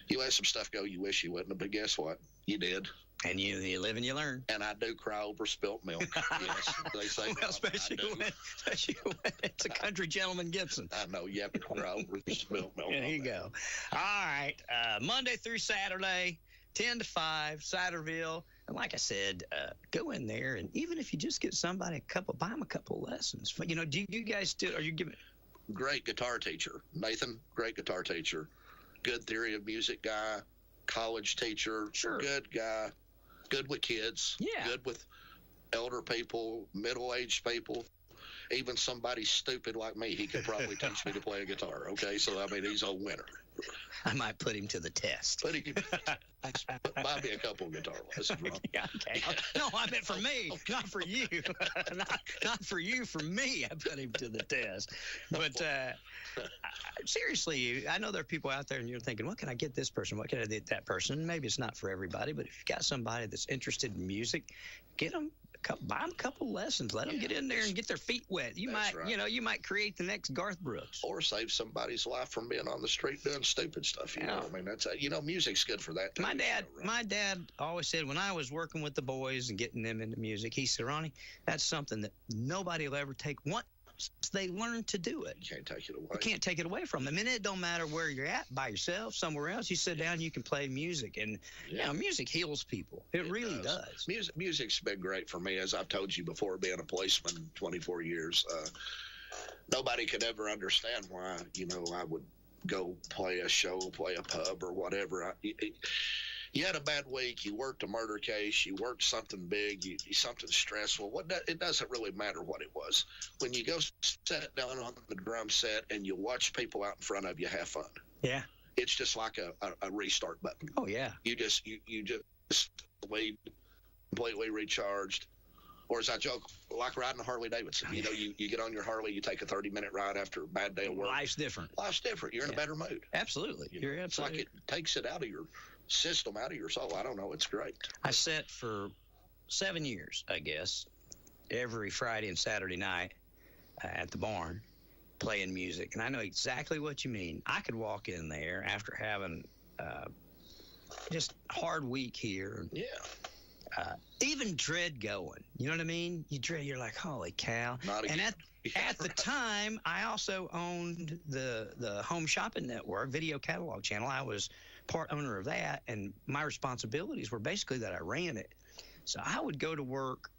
you let some stuff go you wish you wouldn't, but guess what? You did. And you live and you learn. And I do cry over spilt milk. Yes, they say. Well, especially when it's a country gentleman Gibson. I know you have to cry over spilt milk. There you go. All right, Monday through Saturday, 10 to 5, Ciderville. And like I said, go in there, and even if you just get somebody buy them a couple of lessons. Do you guys still? Are you giving? Great guitar teacher, Nathan. Great guitar teacher. Good theory of music guy. College teacher. Sure. Good guy. Good with kids. Yeah. Good with elder people, middle-aged people. even somebody stupid like me, he could probably teach me to play a guitar. Okay, so I mean, he's a winner. I might put him to the test. But he could buy me a couple of guitar lessons, Ron. Yeah, okay. No, I meant for me, not for you. not for you, for me. I put him to the test. But seriously, I know there are people out there and you're thinking, what can I get this person? What can I get that person? Maybe it's not for everybody, but if you've got somebody that's interested in music, get them. Buy them a couple lessons. Let them get in there and get their feet wet. You might, right. You might create the next Garth Brooks, or save somebody's life from being on the street doing stupid stuff. You know, I mean, that's music's good for that. My dad always said when I was working with the boys and getting them into music, he said, Ronnie, that's something that nobody will ever take once they learn to do it. You can't take it away. You can't take it away from them. And it don't matter where you're at, by yourself, somewhere else. You sit down, you can play music, and music heals people. It really does. Music's been great for me, as I've told you before, being a policeman 24 years. Nobody could ever understand why, I would go play a show, play a pub or whatever. You had a bad week, you worked a murder case, you worked something big, something stressful. It doesn't really matter what it was. When you go sit down on the drum set and you watch people out in front of you have fun. Yeah. It's just like a restart button. Oh, yeah. You just completely recharged. Or as I joke, like riding a Harley Davidson. You get on your Harley, you take a 30-minute ride after a bad day of work. Life's different. You're in a better mood. Absolutely. It's like it takes it out of your system, out of your soul. I don't know. It's great. I sat for 7 years, I guess, every Friday and Saturday night at the barn playing music. And I know exactly what you mean. I could walk in there after having just a hard week here. Yeah. Even dread going. You know what I mean? You're like, holy cow. Not again. And at the time, I also owned the Home Shopping Network video catalog channel. I was part owner of that, and my responsibilities were basically that I ran it. So I would go to work.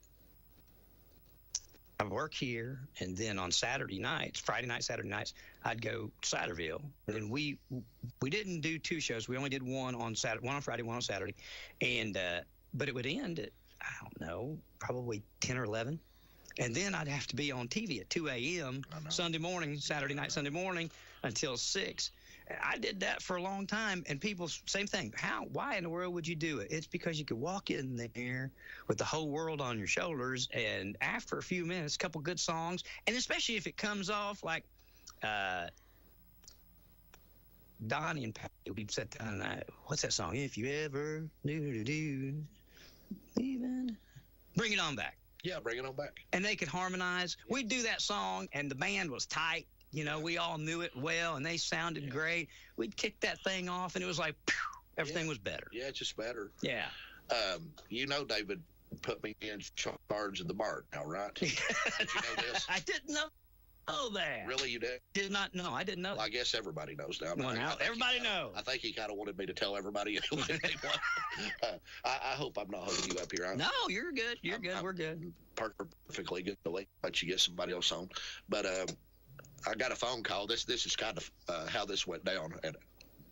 I'd work here, and then on Saturday nights, Friday nights, Saturday nights, I'd go to Ciderville. And we didn't do two shows. We only did one on Saturday, one on Friday, one on Saturday. And but it would end at, I don't know, probably 10 or 11. And then I'd have to be on TV at 2 a.m. Sunday morning, Saturday night, Sunday morning, until 6. I did that for a long time, and people, same thing. Why in the world would you do it? It's because you could walk in there with the whole world on your shoulders, and after a few minutes, a couple good songs, and especially if it comes off like Donnie and Patty, we'd sit down and what's that song? If you ever do, even Bring It On Back. Yeah, Bring It On Back. And they could harmonize. We'd do that song, and the band was tight. We all knew it well, and they sounded great. We'd kick that thing off, and it was like, phew, everything was better. Yeah, just better. Yeah. David put me in charge of the barn now, right? Did you know this? I didn't know that. Really, you did? Did not know. I didn't know. Well, I guess everybody knows now. Well, now everybody knows. I think he kind of wanted me to tell everybody. I hope I'm not holding you up here. No, you're good. You're good. We're good. Perfectly good to let you get somebody else on. But I got a phone call. This is kind of how this went down, and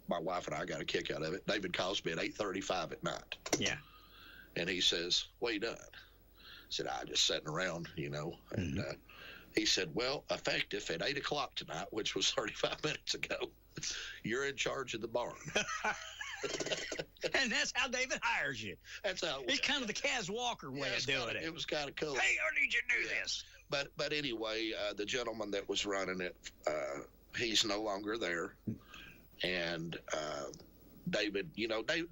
my wife and I got a kick out of it. David calls me at 8:35 at night. Yeah. And he says, "What you done?" I said, "I just sitting around, And he said, "Well, effective at 8 o'clock tonight, which was 35 minutes ago, you're in charge of the barn." And that's how David hires you. That's how it went. It's kind of the Kaz Walker way of doing it. It was kind of cool. Hey, I need you to do this. But anyway, the gentleman that was running it, he's no longer there. And David,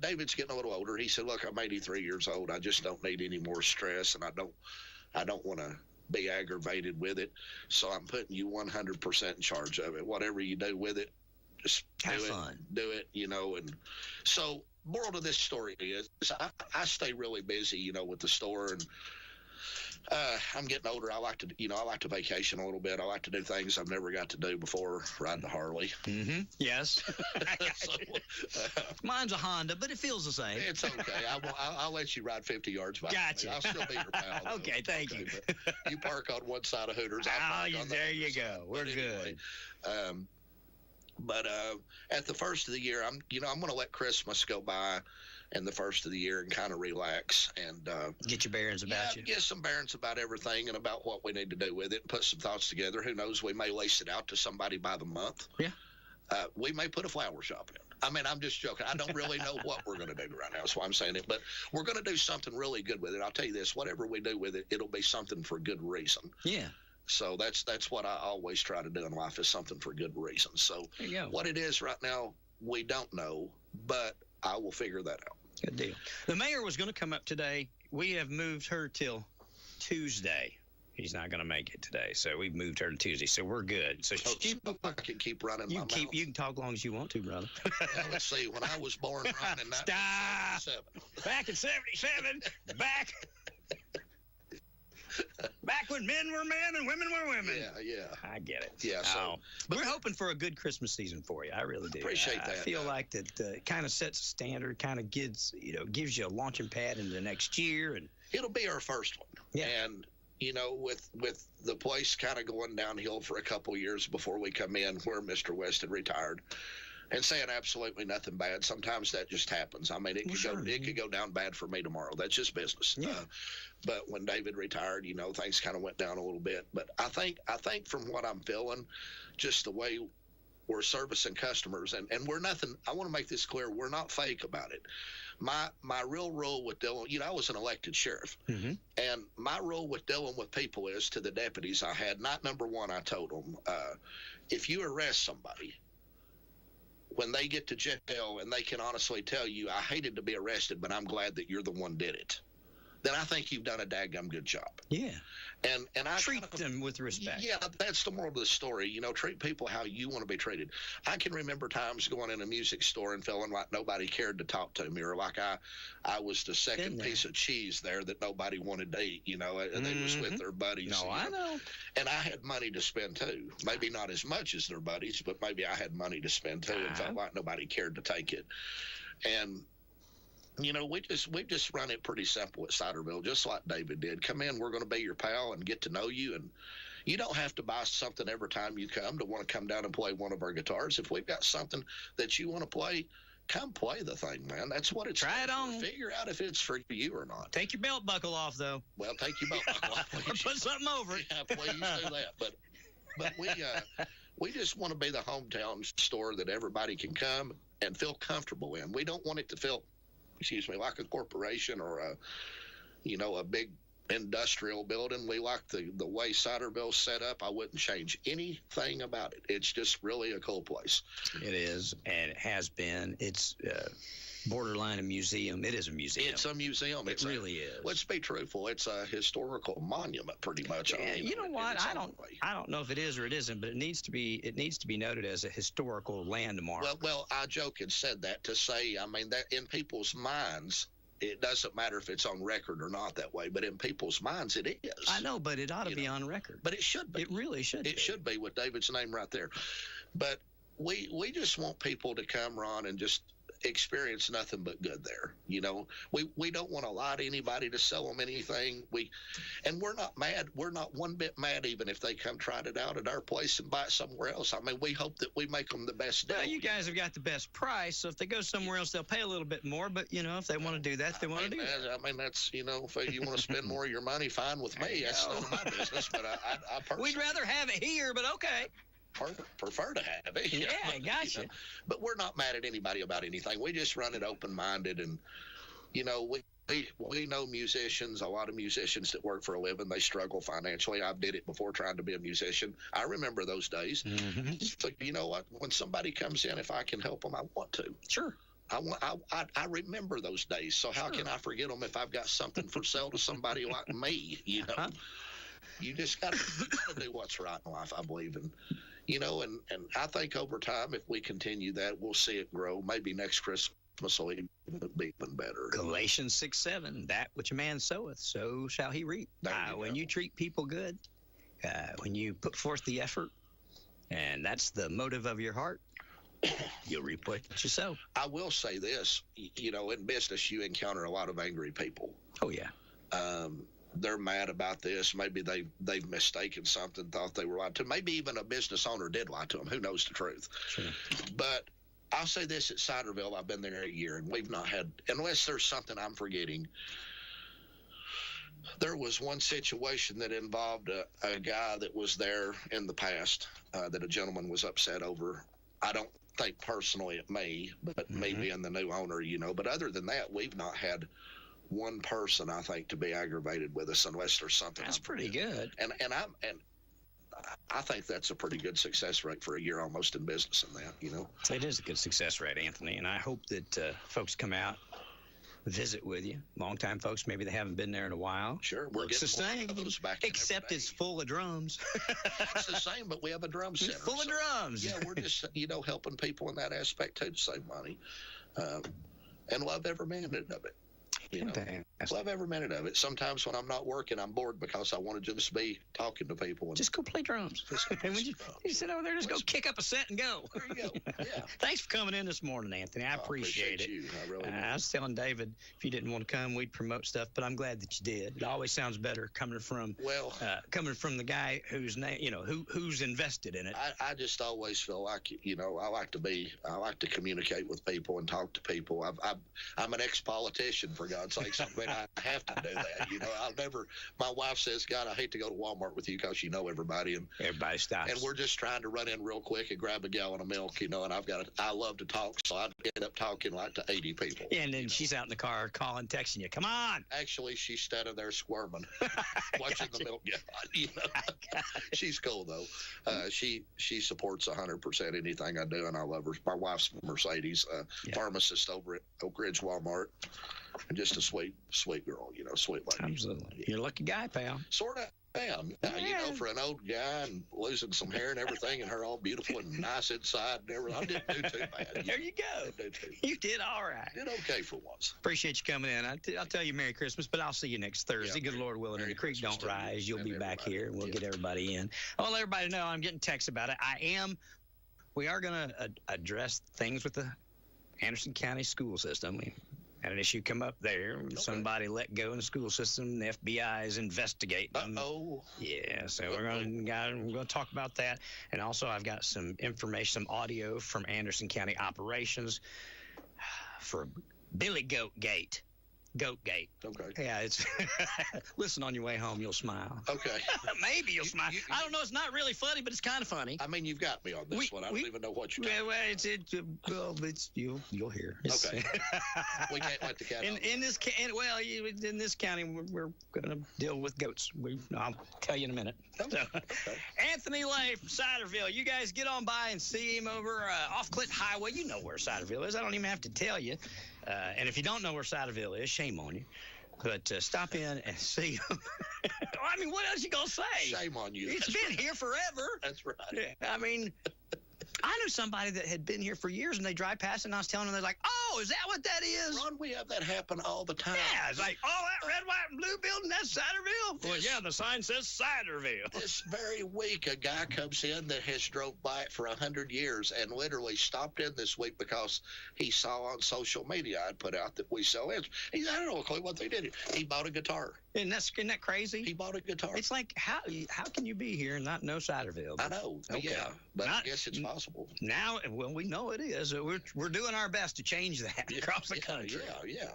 David's getting a little older. He said, "Look, I'm 83 years old. I just don't need any more stress, and I don't want to be aggravated with it. So I'm putting you 100% in charge of it. Whatever you do with it, just have fun. Do it, And so, moral to this story is I stay really busy, with the store, and I'm getting older. I like to vacation a little bit. I like to do things I've never got to do before, riding the Harley. Mm-hmm. Yes. So, mine's a Honda, but it feels the same. It's okay. I'll let you ride 50 yards by gotcha. me. I'll still be your pal. Though. Okay, thank you. You park on one side of Hooters. There you go. We're good. But at the first of the year, I'm going to let Christmas go by and the first of the year and kind of relax and get your bearings about you. Get some bearings about everything and about what we need to do with it and put some thoughts together. Who knows, we may lease it out to somebody by the month. Yeah. We may put a flower shop in. I mean, I'm just joking. I don't really know what we're going to do right now. That's why I'm saying it. But we're going to do something really good with it. I'll tell you this, whatever we do with it, it'll be something for good reason. Yeah. So that's what I always try to do in life, is something for good reason. So what it is right now, we don't know, but I will figure that out. Good deal. The mayor was going to come up today. We have moved her till Tuesday. He's not going to make it today, so we've moved her to Tuesday. So we're good. So I can keep running my mouth. You can talk as long as you want to, brother. Let's see. When I was born, Ryan, in 1977. Back in 77, back when men were men and women were women. Yeah. I get it. Yeah, so. But we're hoping for a good Christmas season for you. I really do. Appreciate that. I feel like that kind of sets a standard, kind of gives you a launching pad into the next year. And it'll be our first one. Yeah. And, with the place kind of going downhill for a couple years before we come in, where Mr. West had retired, and saying absolutely nothing bad. Sometimes that just happens. I mean, it could go down bad for me tomorrow. That's just business. Yeah. But when David retired, things kind of went down a little bit. But I think from what I'm feeling, just the way we're servicing customers, and we're nothing. I want to make this clear. We're not fake about it. My real rule with dealing, I was an elected sheriff, and my rule with dealing with people is, to the deputies I had, not number one, I told them, if you arrest somebody, when they get to jail and they can honestly tell you, I hated to be arrested, but I'm glad that you're the one did it, then I think you've done a daggum good job. Yeah. And I treat them with respect. Yeah, that's the moral of the story. Treat people how you want to be treated. I can remember times going in a music store and feeling like nobody cared to talk to me, or like I was the second piece of cheese there that nobody wanted to eat, and they was with their buddies. No, I know. And I had money to spend too. Maybe not as much as their buddies, but maybe I had money to spend too, and felt like nobody cared to take it. And we just run it pretty simple at Ciderville, just like David did. Come in, we're going to be your pal and get to know you. And you don't have to buy something every time you come to want to come down and play one of our guitars. If we've got something that you want to play, come play the thing, man. That's what it's. Try it on. Figure out if it's for you or not. Take your belt buckle off, though. Well, take your belt buckle off. Or put something over it. Yeah, please do that. But we just want to be the hometown store that everybody can come and feel comfortable in. We don't want it to feel, like a corporation or a big industrial building. We like the way Ciderville's set up. I wouldn't change anything about it. It's just really a cool place. It is, and it has been. It's borderline a museum. It is a museum. It's a museum. It really is. Let's be truthful. It's a historical monument, pretty much. Yeah, you know what? I don't know if it is or it isn't, but it needs to be noted as a historical landmark. Well, I joke and said that to say, that in people's minds, it doesn't matter if it's on record or not that way, but in people's minds it is. I know, but it ought to be on record. But it should be. It really should be. It should be, with David's name right there. But we just want people to come, Ron, and just experience nothing but good there. We don't want to lie to anybody to sell them anything. And we're not mad. We're not one bit mad even if they come try it out at our place and buy it somewhere else. We hope that we make them the best deal. Well, you guys have got the best price, so if they go somewhere else, they'll pay a little bit more. But if they want to do that, they want to do that. That's if you want to spend more of your money, fine with me. That's none of my business. But I personally, we'd rather have it here, but okay. Prefer to have it. Yeah, gotcha. But we're not mad at anybody about anything. We just run it open-minded, and we know musicians, a lot of musicians that work for a living. They struggle financially. I did it before trying to be a musician. I remember those days. So you know what? When somebody comes in, if I can help them, I want to. Sure. I remember those days. So how can I forget them if I've got something for sale to somebody like me? You just got to do what's right in life, I believe. And I think over time, if we continue that, we'll see it grow. Maybe next Christmas will be even better. Galatians 6:7, that which a man soweth, so shall he reap. When you treat people good, when you put forth the effort, and that's the motive of your heart, you'll reap what you sow. I will say this, in business, you encounter a lot of angry people. Oh, yeah. They're mad about this. Maybe they've mistaken something, thought they were lied to. Maybe even a business owner did lie to them. Who knows the truth? Sure. But I'll say this at Ciderville, I've been there a year, and we've not had, unless there's something I'm forgetting. There was one situation that involved a guy that was there in the past that a gentleman was upset over. I don't think personally at me, but me being the new owner, But other than that, we've not had one person, I think, to be aggravated with us unless there's something. That's pretty good. And I think that's a pretty good success rate for a year almost in business in that, It is a good success rate, Anthony, and I hope that folks come out, visit with you. Longtime folks, maybe they haven't been there in a while. Sure, we're getting the same. Except it's full of drums. It's the same, but we have a drum center. It's full of drums. Yeah, we're just, helping people in that aspect too to save money, and love every minute of it. Love every minute of it. Sometimes when I'm not working, I'm bored because I want to just be talking to people. And just go play drums. And when you sit over there, just go kick up a set and go. There you go. Yeah. Thanks for coming in this morning, Anthony. I appreciate it. You. I really do. I was telling David, if you didn't want to come, we'd promote stuff, but I'm glad that you did. It always sounds better coming from the guy who's who's invested in it. I just always feel like I like to communicate with people and talk to people. I'm an ex-politician, for God's sakes. I mean, I have to do that. My wife says, God, I hate to go to Walmart with you because you know everybody. And everybody stops. And we're just trying to run in real quick and grab a gallon of milk, and I love to talk, so I end up talking like to 80 people. Yeah, and then she's out in the car calling, texting you, come on. Actually, she's standing there squirming, watching the milk get hot. She's cool, though. She supports 100% anything I do, and I love her. My wife's Mercedes, pharmacist over at Oak Ridge Walmart. And just a sweet girl, sweet lady. Absolutely. You're a lucky guy, pal. Sort of am. For an old guy and losing some hair and everything, and her all beautiful and nice inside and everything. I didn't do too bad. There you go. You did all right. Did okay for once. Appreciate you coming in. I'll tell you Merry Christmas, but I'll see you next Thursday. Good Lord willing, and the creek don't rise. You'll be back here, and we'll get everybody in. I want to let everybody know I'm getting texts about it. We are going to address things with the Anderson County school system. We had an issue come up there. Okay. Somebody let go in the school system. The FBI is investigating them. Uh-oh. Yeah, so we're going to talk about that. And also I've got some information, some audio from Anderson County operations for Billy Goat Gate. Okay. Yeah, it's listen on your way home, you'll smile. Okay. Maybe you'll smile. I don't know. It's not really funny, but it's kind of funny. I mean, you've got me on this one. I don't even know what you're talking about. You'll hear. Okay. We can't let the cat out. In this county, we're going to deal with goats. I'll tell you in a minute. Okay. Anthony Lay from Ciderville. You guys get on by and see him over off Clinton Highway. You know where Ciderville is. I don't even have to tell you. And if you don't know where Ciderville is, shame on you. But stop in and see him. I mean, what else you going to say? Shame on you. It's been here forever. That's right. I mean, I knew somebody that had been here for years, and they drive past, and I was telling them, they're like, oh, is that what that is? Ron, we have that happen all the time. Yeah, it's like, oh, that red, white, and blue building, that's Ciderville? Well, yeah, the sign says Ciderville. This very week, a guy comes in that has drove by it for 100 years and literally stopped in this week because he saw on social media I'd put out that we sell instruments. He said, I don't know a clue what they did. He bought a guitar. Isn't that crazy? He bought a guitar. It's like, how can you be here and not know Ciderville? I know. Okay. Yeah, but I guess it's possible. Now, well, we know it is. We're doing our best to change that across the country. Yeah.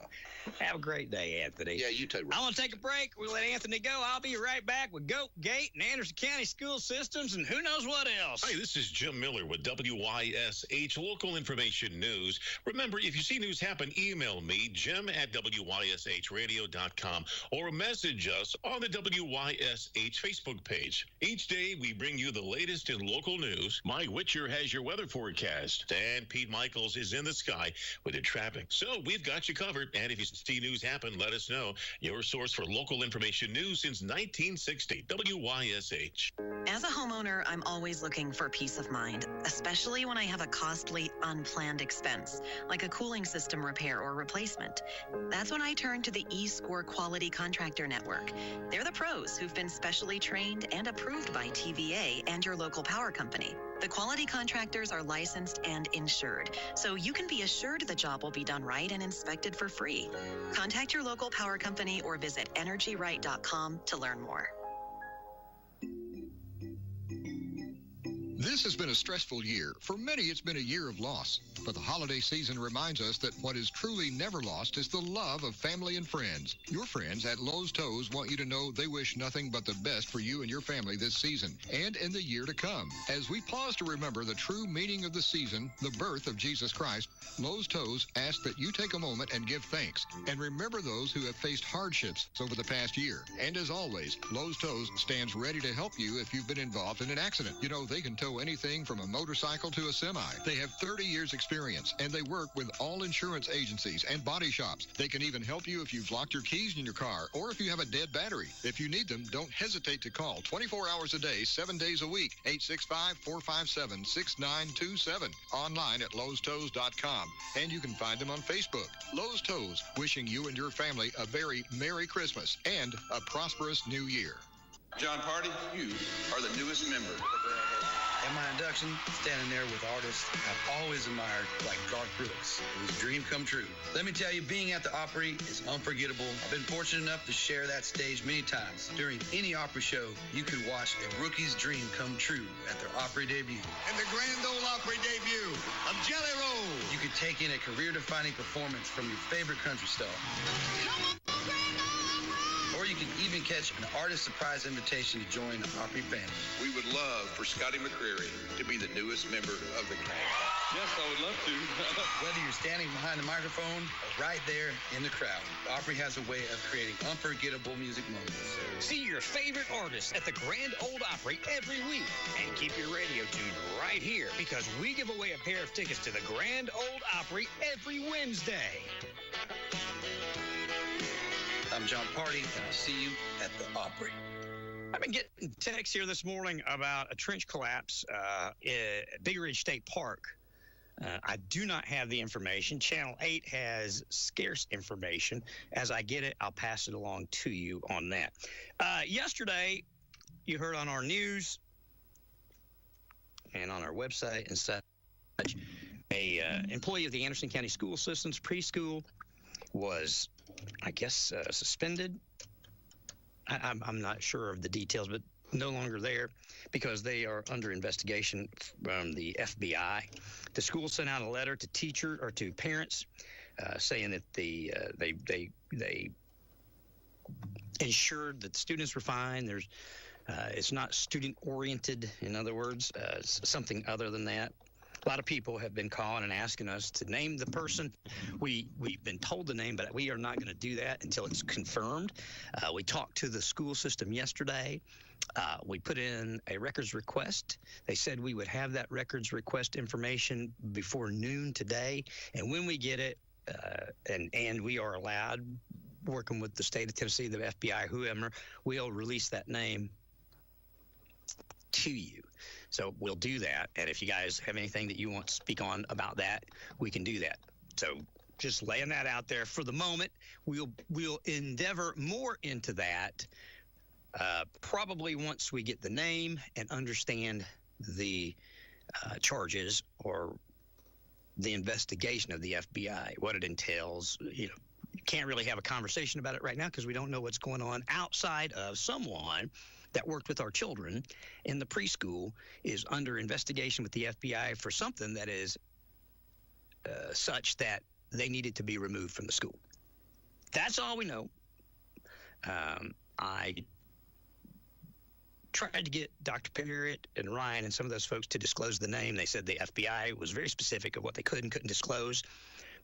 Have a great day, Anthony. Yeah, you too, Rick. I want to take a break. We'll let Anthony go. I'll be right back with Goat Gate and Anderson County School Systems and who knows what else. Hi, this is Jim Miller with WYSH Local Information News. Remember, if you see news happen, email me, jim@wysHradio.com, or message us on the WYSH Facebook page. Each day, we bring you the latest in local news. Mike Witcher has your weather forecast, and Pete Michaels is in the sky with the traffic. So we've got you covered, and if you see news happen, let us know. Your source for local information news since 1960, WYSH. As a homeowner, I'm always looking for peace of mind, especially when I have a costly, unplanned expense, like a cooling system repair or replacement. That's when I turn to the eScore Quality Contractor Network. They're the pros who've been specially trained and approved by TVA and your local power company. The quality contractors are licensed and insured, so you can be assured the job will be done right and inspected for free. Contact your local power company or visit EnergyRight.com to learn more. This has been a stressful year. For many, it's been a year of loss. But the holiday season reminds us that what is truly never lost is the love of family and friends. Your friends at Lowe's Toes want you to know they wish nothing but the best for you and your family this season and in the year to come. As we pause to remember the true meaning of the season, the birth of Jesus Christ, Lowe's Toes asks that you take a moment and give thanks and remember those who have faced hardships over the past year. And as always, Lowe's Toes stands ready to help you if you've been involved in an accident. You know, they can tow anything from a motorcycle to a semi. They have 30 years experience, and they work with all insurance agencies and body shops. They can even help you if you've locked your keys in your car or if you have a dead battery. If you need them, don't hesitate to call 24 hours a day, 7 days a week, 865-457-6927. Online at lowstoes.com, and you can find them on Facebook. Lowe's Toes, wishing you and your family a very Merry Christmas and a prosperous New Year. John Party, you are the newest member. At my induction, standing there with artists I've always admired, like Garth Brooks, whose dream come true. Let me tell you, being at the Opry is unforgettable. I've been fortunate enough to share that stage many times. During any Opry show, you could watch a rookie's dream come true at their Opry debut. And the Grand Ole Opry debut of Jelly Roll. You could take in a career-defining performance from your favorite country star. Or you can even catch an artist surprise invitation to join the Opry family. We would love for Scotty McCreery to be the newest member of the cast. Yes, I would love to. Whether you're standing behind the microphone or right there in the crowd, the Opry has a way of creating unforgettable music moments. See your favorite artists at the Grand Ole Opry every week. And keep your radio tuned right here because we give away a pair of tickets to the Grand Ole Opry every Wednesday. I'm John Party, and I'll see you at the Opry. I've been getting texts here this morning about a trench collapse at Big Ridge State Park. I do not have the information. Channel 8 has scarce information. As I get it, I'll pass it along to you on that. Yesterday, you heard on our news and on our website and such, a employee of the Anderson County School System's preschool was, I guess, suspended. I'm not sure of the details, but no longer there because they are under investigation from the FBI. The school sent out a letter to teacher or to parents saying that they ensured that the students were fine. It's not student oriented. In other words, it's something other than that. A lot of people have been calling and asking us to name the person. We've been told the name, but we are not going to do that until it's confirmed. We talked to the school system yesterday. We put in a records request. They said we would have that records request information before noon today. And when we get it, and we are allowed, working with the state of Tennessee, the FBI, whoever, we'll release that name to you. So we'll do that. And if you guys have anything that you want to speak on about that, we can do that. So just laying that out there for the moment. We'll endeavor more into that probably once we get the name and understand the charges or the investigation of the FBI, what it entails. You can't really have a conversation about it right now because we don't know what's going on outside of someone that worked with our children in the preschool is under investigation with the FBI for something that is such that they needed to be removed from the school. That's all we know. I tried to get Dr. Parrott and Ryan and some of those folks to disclose the name. They said the FBI was very specific of what they could and couldn't disclose.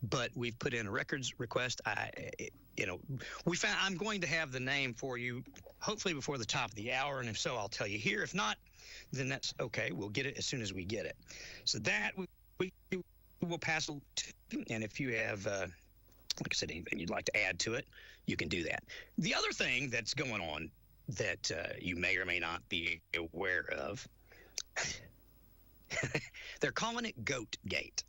But we've put in a records request. I'm going to have the name for you, hopefully before the top of the hour, and if so, I'll tell you here. If not, then that's okay. We'll get it as soon as we get it. So that we will pass to, and if you have, like I said, anything you'd like to add to it, you can do that. The other thing that's going on that you may or may not be aware of, they're calling it Goat Gate.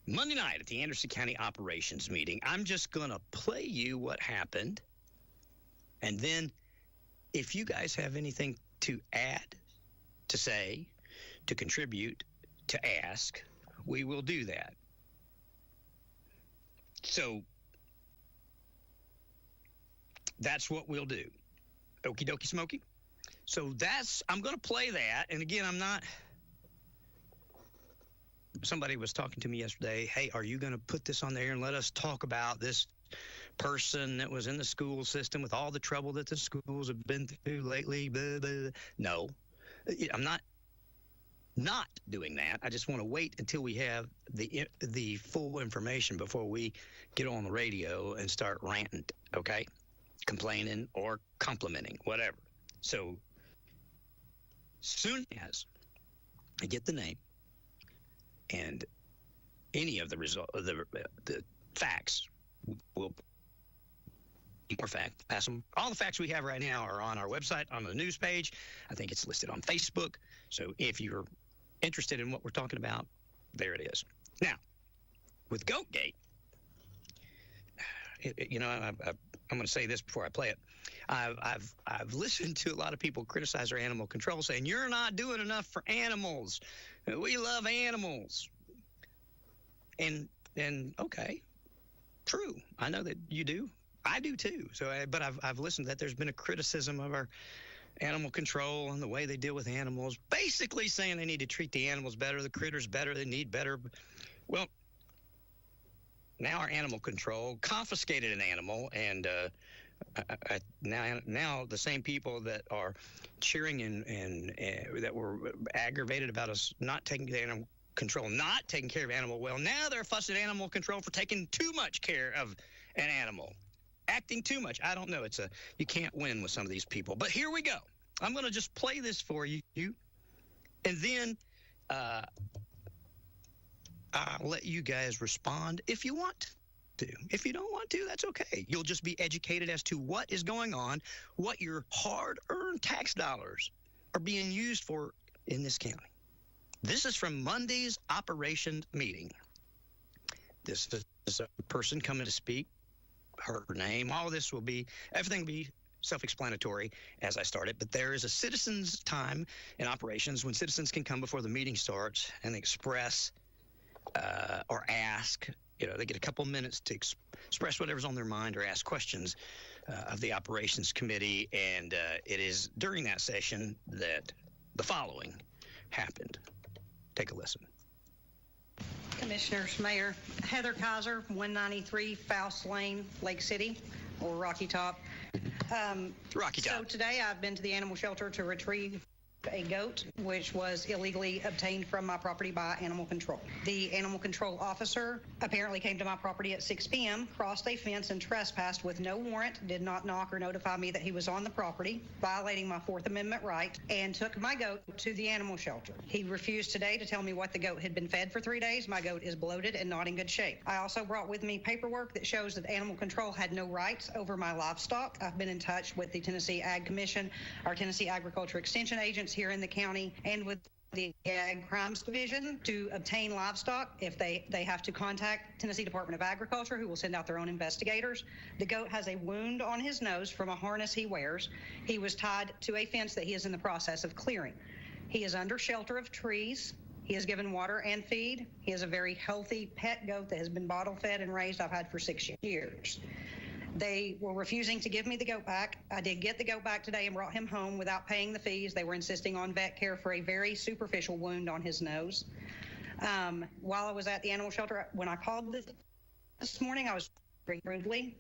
Monday night at the Anderson County Operations meeting, I'm just going to play you what happened. And then if you guys have anything to add, to say, to contribute, to ask, we will do that. So that's what we'll do. Okie dokie smoky. So I'm going to play that. And again, somebody was talking to me yesterday. Hey, are you going to put this on there and let us talk about this person that was in the school system with all the trouble that the schools have been through lately? Blah, blah. No, I'm not doing that. I just want to wait until we have the full information before we get on the radio and start ranting, okay? Complaining or complimenting, whatever. So soon as I get the name and any of the facts, will more fact, pass them. All the facts we have right now are on our website, on the news page. I think it's listed on Facebook. So if you're interested in what we're talking about, there it is. Now, with Goatgate, I'm going to say this before I play it. I've listened to a lot of people criticize our animal control, saying you're not doing enough for animals. We love animals, and okay, true. I know that you do. I do too. But I've listened to that. There's been a criticism of our animal control and the way they deal with animals, basically saying they need to treat the animals better, the critters better, they need better. Well, now our animal control confiscated an animal, and now the same people that are cheering and that were aggravated about us not taking the animal control, not taking care of animal well, now they're fussing at animal control for taking too much care of an animal. Acting too much. I don't know. You can't win with some of these people. But here we go. I'm going to just play this for you, and then I'll let you guys respond if you want to. If you don't want to, that's okay. You'll just be educated as to what is going on, what your hard-earned tax dollars are being used for in this county. This is from Monday's operation meeting. This is a person coming to speak. Her name, everything will be self-explanatory as I start it, but there is a citizens' time in operations when citizens can come before the meeting starts and express or ask. They get a couple minutes to express whatever's on their mind or ask questions of the operations committee, and it is during that session that the following happened. Take a listen. Commissioners, Mayor, Heather Kaiser, 193 Faust Lane, Lake City, or Rocky Top. Rocky Top. So today I've been to the animal shelter to retrieve a goat, which was illegally obtained from my property by animal control. The animal control officer apparently came to my property at 6 p.m., crossed a fence and trespassed with no warrant, did not knock or notify me that he was on the property, violating my Fourth Amendment right, and took my goat to the animal shelter. He refused today to tell me what the goat had been fed for 3 days. My goat is bloated and not in good shape. I also brought with me paperwork that shows that animal control had no rights over my livestock. I've been in touch with the Tennessee Ag Commission, our Tennessee Agriculture Extension agents here in the county, and with the Ag Crimes Division to obtain livestock. If they have to contact Tennessee Department of Agriculture, who will send out their own investigators. The goat has a wound on his nose from a harness he wears. He was tied to a fence that he is in the process of clearing. He is under shelter of trees. He is given water and feed. He is a very healthy pet goat that has been bottle fed and raised I've had for 6 years. They were refusing to give me the goat back. I did get the goat back today and brought him home without paying the fees. They were insisting on vet care for a very superficial wound on his nose. While I was at the animal shelter, when I called this morning, I was treated rudely.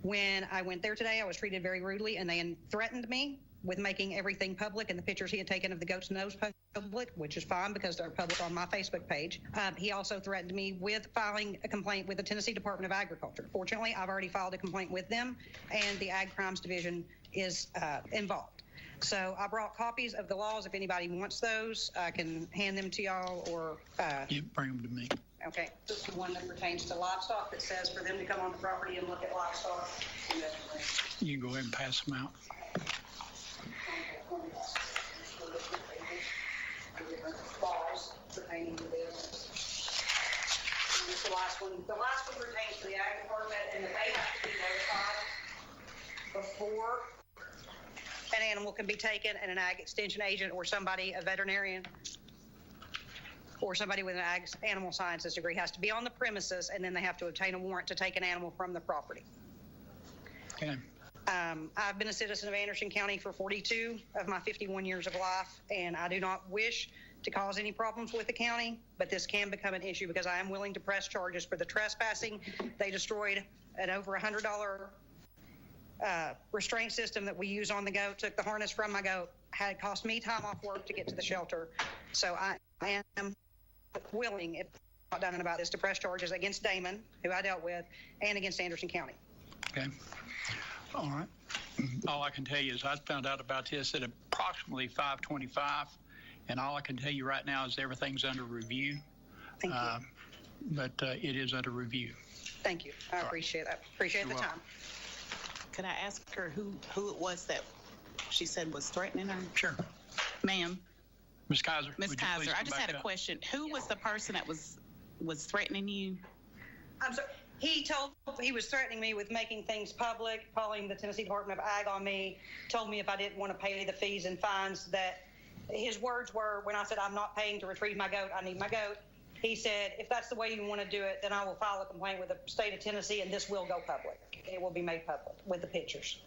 When I went there today, I was treated very rudely, and they threatened me with making everything public, and the pictures he had taken of the goat's nose public, which is fine because they're public on my Facebook page. He also threatened me with filing a complaint with the Tennessee Department of Agriculture. Fortunately, I've already filed a complaint with them, and the Ag Crimes Division is involved. So I brought copies of the laws. If anybody wants those, I can hand them to y'all, or you bring them to me. Okay, this is the one that pertains to livestock that says for them to come on the property and look at livestock. You can go ahead and pass them out. Laws pertaining to this. And this is the last one. The last one pertains to the Ag Department, and that they have to be notified before an animal can be taken, and an Ag Extension agent or somebody, a veterinarian, or somebody with an Ag Animal Sciences degree has to be on the premises, and then they have to obtain a warrant to take an animal from the property. Okay. I've been a citizen of Anderson County for 42 of my 51 years of life, and I do not wish to cause any problems with the county, but this can become an issue because I am willing to press charges for the trespassing. They destroyed an over $100 restraint system that we use on the goat, took the harness from my goat, had cost me time off work to get to the shelter. So I am willing, if not done about this, to press charges against Damon, who I dealt with, and against Anderson County. Okay. All right. All I can tell you is I found out about this at approximately 5:25, and all I can tell you right now is everything's under review. Thank you. But it is under review. Thank you. I appreciate that. Appreciate the time. Could I ask her who it was that she said was threatening her? Sure. Ma'am. Ms. Kaiser. Ms. Kaiser, I just had a question. Who was the person that was threatening you? I'm sorry. He was threatening me with making things public, calling the Tennessee Department of Ag on me, told me if I didn't want to pay the fees and fines that his words were, when I said I'm not paying to retrieve my goat, I need my goat. He said, if that's the way you want to do it, then I will file a complaint with the state of Tennessee and this will go public. It will be made public with the pictures.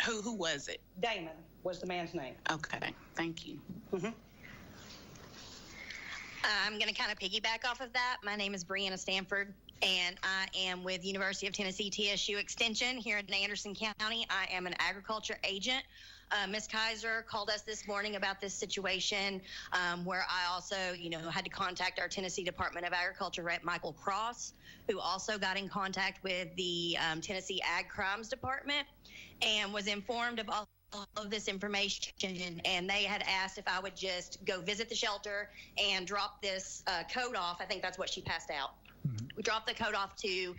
Who was it? Damon was the man's name. Okay, thank you. Mm-hmm. I'm going to kind of piggyback off of that. My name is Brianna Stanford, and I am with University of Tennessee TSU Extension here in Anderson County. I am an agriculture agent. Ms. Kaiser called us this morning about this situation where I also, had to contact our Tennessee Department of Agriculture rep, Michael Cross, who also got in contact with the Tennessee Ag Crimes Department and was informed of all of this information, and they had asked if I would just go visit the shelter and drop this code off. I think that's what she passed out. We dropped the code off to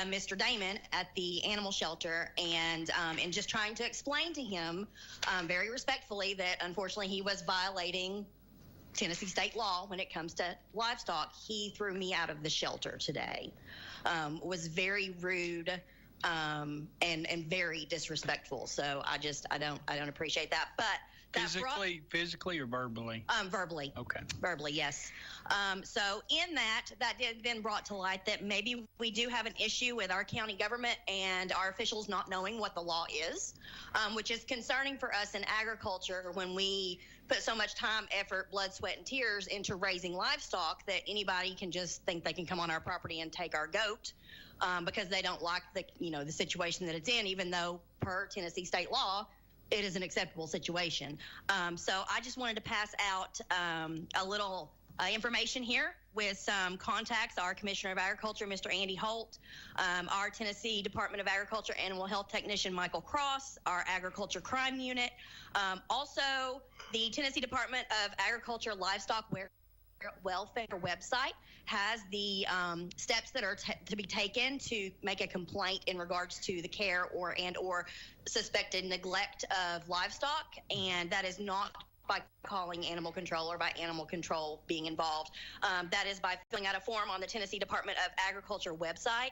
Mr. Damon at the animal shelter, and just trying to explain to him very respectfully that unfortunately he was violating Tennessee state law when it comes to livestock. He threw me out of the shelter today. Was very rude and very disrespectful. So I don't appreciate that. But that physically or verbally? Verbally. Okay. Verbally, yes. So in that did then brought to light that maybe we do have an issue with our county government and our officials not knowing what the law is, which is concerning for us in agriculture when we put so much time, effort, blood, sweat, and tears into raising livestock that anybody can just think they can come on our property and take our goat because they don't like the situation that it's in, even though per Tennessee state law, it is an acceptable situation. So I just wanted to pass out a little information here with some contacts. Our Commissioner of Agriculture, Mr. Andy Holt, our Tennessee Department of Agriculture Animal Health Technician, Michael Cross, our Agriculture Crime Unit. Also, the Tennessee Department of Agriculture Livestock Welfare website has the steps that are to be taken to make a complaint in regards to the care or suspected neglect of livestock, and that is not by calling animal control or by animal control being involved. That is by filling out a form on the Tennessee Department of Agriculture website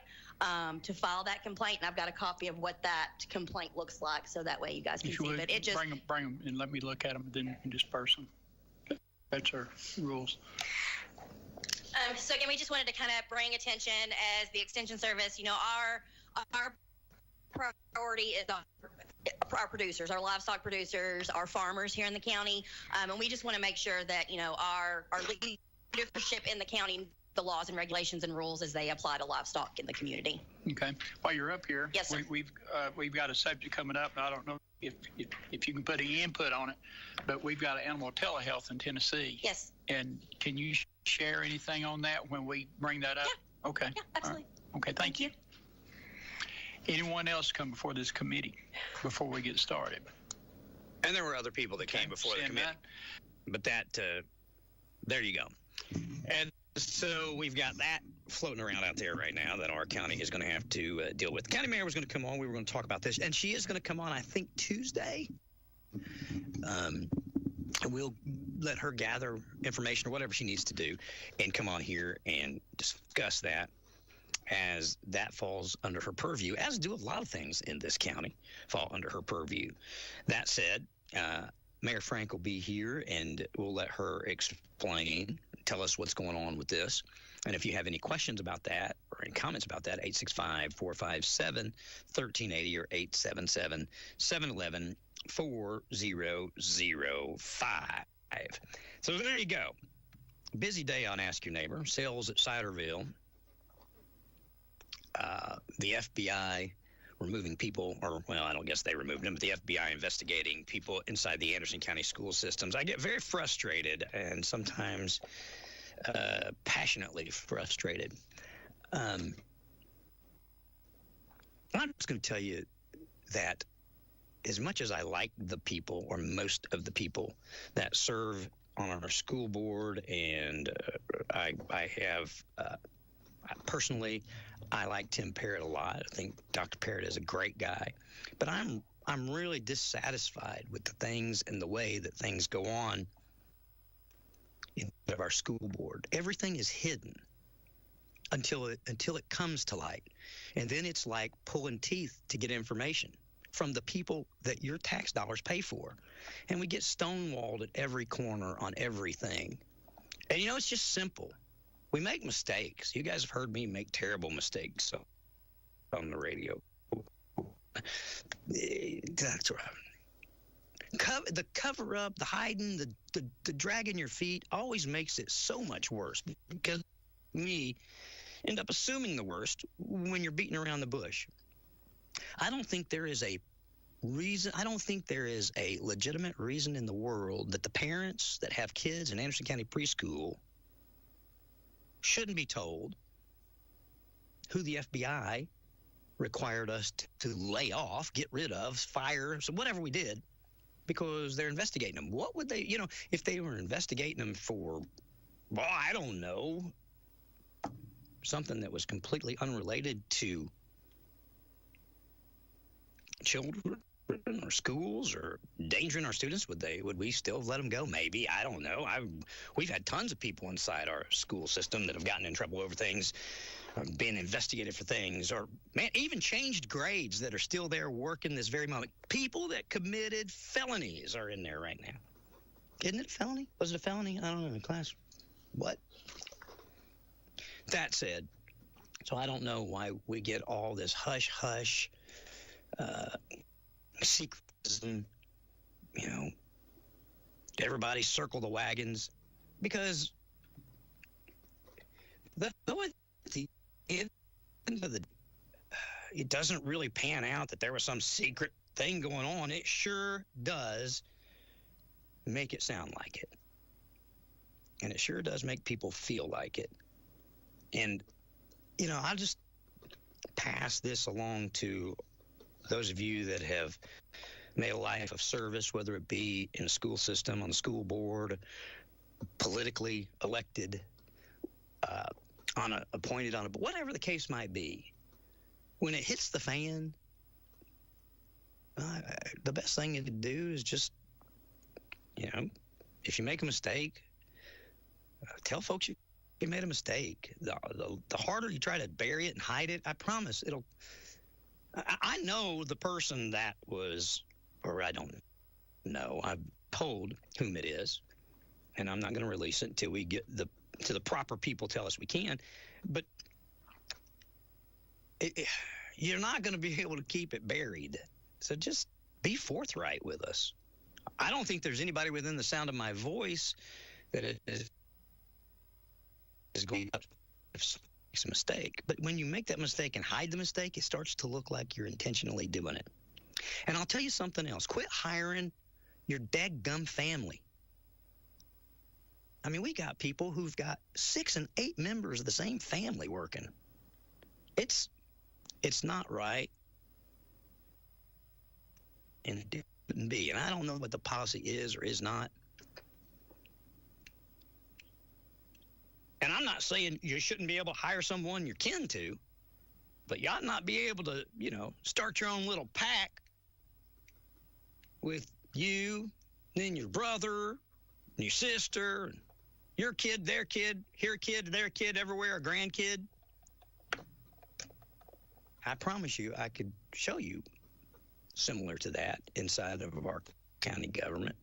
to file that complaint, and I've got a copy of what that complaint looks like, so that way you guys can see. But it just bring them and let me look at them, then you can disperse them. That's our rules. So again, we just wanted to kind of bring attention as the Extension Service, our priority is our producers, our livestock producers, our farmers here in the county, and we just want to make sure that, our leadership in the county, the laws and regulations and rules as they apply to livestock in the community. Okay. While you're up here, yes, sir. We've got a subject coming up. I don't know if you can put any input on it, but we've got animal telehealth in Tennessee. Yes. And can you share anything on that when we bring that up? Yeah. Okay. Yeah, absolutely. Right. Okay, thank you. Anyone else come before this committee before we get started? And there were other people that came before the committee. But there you go. And so we've got that floating around out there right now that our county is going to have to deal with. The county mayor was going to come on. We were going to talk about this. And she is going to come on, I think, Tuesday. And we'll let her gather information or whatever she needs to do and come on here and discuss that, as that falls under her purview, as do a lot of things in this county fall under her purview. That said, Mayor Frank will be here, and we'll let her explain, tell us what's going on with this. And if you have any questions about that Any comments about that, 865-457-1380 or 877-711-4005. So there you go. Busy day on Ask Your Neighbor. Sales at Ciderville. The FBI removing people, I don't guess they removed them, but the FBI investigating people inside the Anderson County school systems. I get very frustrated and sometimes passionately frustrated. I'm just going to tell you that as much as I like the people, or most of the people that serve on our school board, and I have personally, I like Tim Parrott a lot. I think Dr. Parrott is a great guy, but I'm really dissatisfied with the things and the way that things go on in our school board. Everything is hidden until it comes to light, and then it's like pulling teeth to get information from the people that your tax dollars pay for, and we get stonewalled at every corner on everything. And it's just simple. We make mistakes. You guys have heard me make terrible mistakes on the radio. That's right. The cover up, the hiding, the dragging your feet always makes it so much worse, because me end up assuming the worst when you're beating around the bush. I don't think there is a legitimate reason in the world that the parents that have kids in Anderson County preschool shouldn't be told who the FBI required us to lay off, get rid of, fire, so whatever we did, because they're investigating them. What would they, if they were investigating them for, I don't know, something that was completely unrelated to children or schools or endangering our students, would we still let them go? Maybe. I don't know. We've had tons of people inside our school system that have gotten in trouble over things, been investigated for things, or even changed grades that are still there working this very moment. People that committed felonies are in there right now. Isn't it a felony? Was it a felony? I don't know. Class. What? That said, so I don't know why we get all this hush-hush secretism, everybody circle the wagons, because it doesn't really pan out that there was some secret thing going on. It sure does make it sound like it, and it sure does make people feel like it. And I'll just pass this along to those of you that have made a life of service, whether it be in the school system, on the school board, politically elected, appointed on a, whatever the case might be. When it hits the fan, the best thing you can do is just, if you make a mistake, tell folks you made a mistake. The harder you try to bury it and hide it, I promise it'll. I know the person that was, or I don't know. I've told whom it is, and I'm not going to release it until we get to the proper people tell us we can. But you're not going to be able to keep it buried. So just be forthright with us. I don't think there's anybody within the sound of my voice that is going to makes a mistake. But when you make that mistake and hide the mistake, it starts to look like you're intentionally doing it. And I'll tell you something else. Quit hiring your dadgum family. I mean, we got people who've got 6 and 8 members of the same family working. It's not right. And it shouldn't be. And I don't know what the policy is or is not. And I'm not saying you shouldn't be able to hire someone you're kin to, but you ought not be able to, start your own little pack with you, then your brother, and your sister, and your kid, their kid, here kid, their kid, everywhere, a grandkid. I promise you, I could show you similar to that inside of our county government.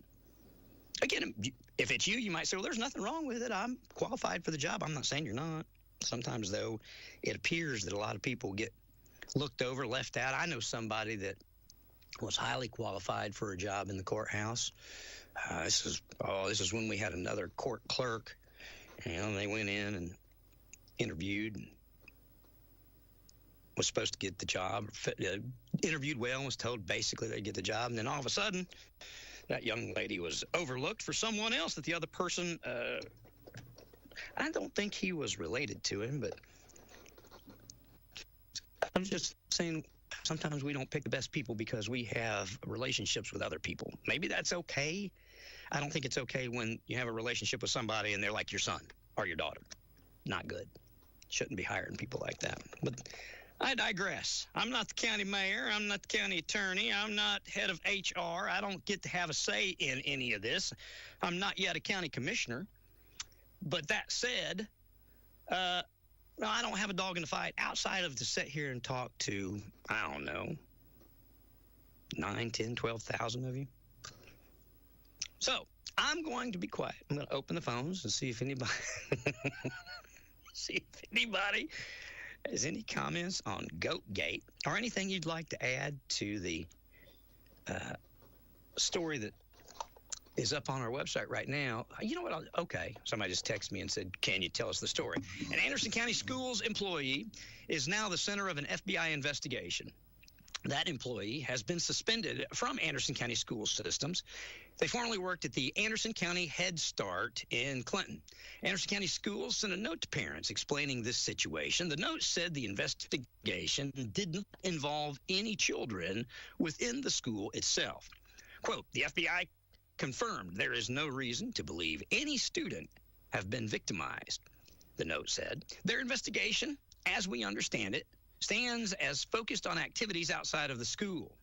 Again, if it's you, you might say, well, there's nothing wrong with it. I'm qualified for the job. I'm not saying you're not. Sometimes, though, it appears that a lot of people get looked over, left out. I know somebody that was highly qualified for a job in the courthouse. This is when we had another court clerk. They went in and interviewed and was supposed to get the job, interviewed well and was told basically they'd get the job. And then all of a sudden, that young lady was overlooked for someone else that the other person, I don't think he was related to him, but I'm just saying sometimes we don't pick the best people because we have relationships with other people. Maybe that's okay. I don't think it's okay when you have a relationship with somebody and they're like your son or your daughter. Not good. Shouldn't be hiring people like that. But I digress. I'm not the county mayor. I'm not the county attorney. I'm not head of HR. I don't get to have a say in any of this. I'm not yet a county commissioner. But that said, I don't have a dog in the fight outside of to sit here and talk to, I don't know, 9, 10, 12,000 of you. So I'm going to be quiet. I'm going to open the phones and see if anybody has any comments on Goatgate or anything you'd like to add to the story that is up on our website right now. You know what? Okay. Somebody just texted me and said, can you tell us the story? An Anderson County Schools employee is now the center of an FBI investigation. That employee has been suspended from Anderson County School Systems. They formerly worked at the Anderson County Head Start in Clinton. Anderson County Schools sent a note to parents explaining this situation. The note said the investigation did not involve any children within the school itself. Quote, the FBI confirmed there is no reason to believe any student have been victimized, the note said. Their investigation, as we understand it, stands as focused on activities outside of the school.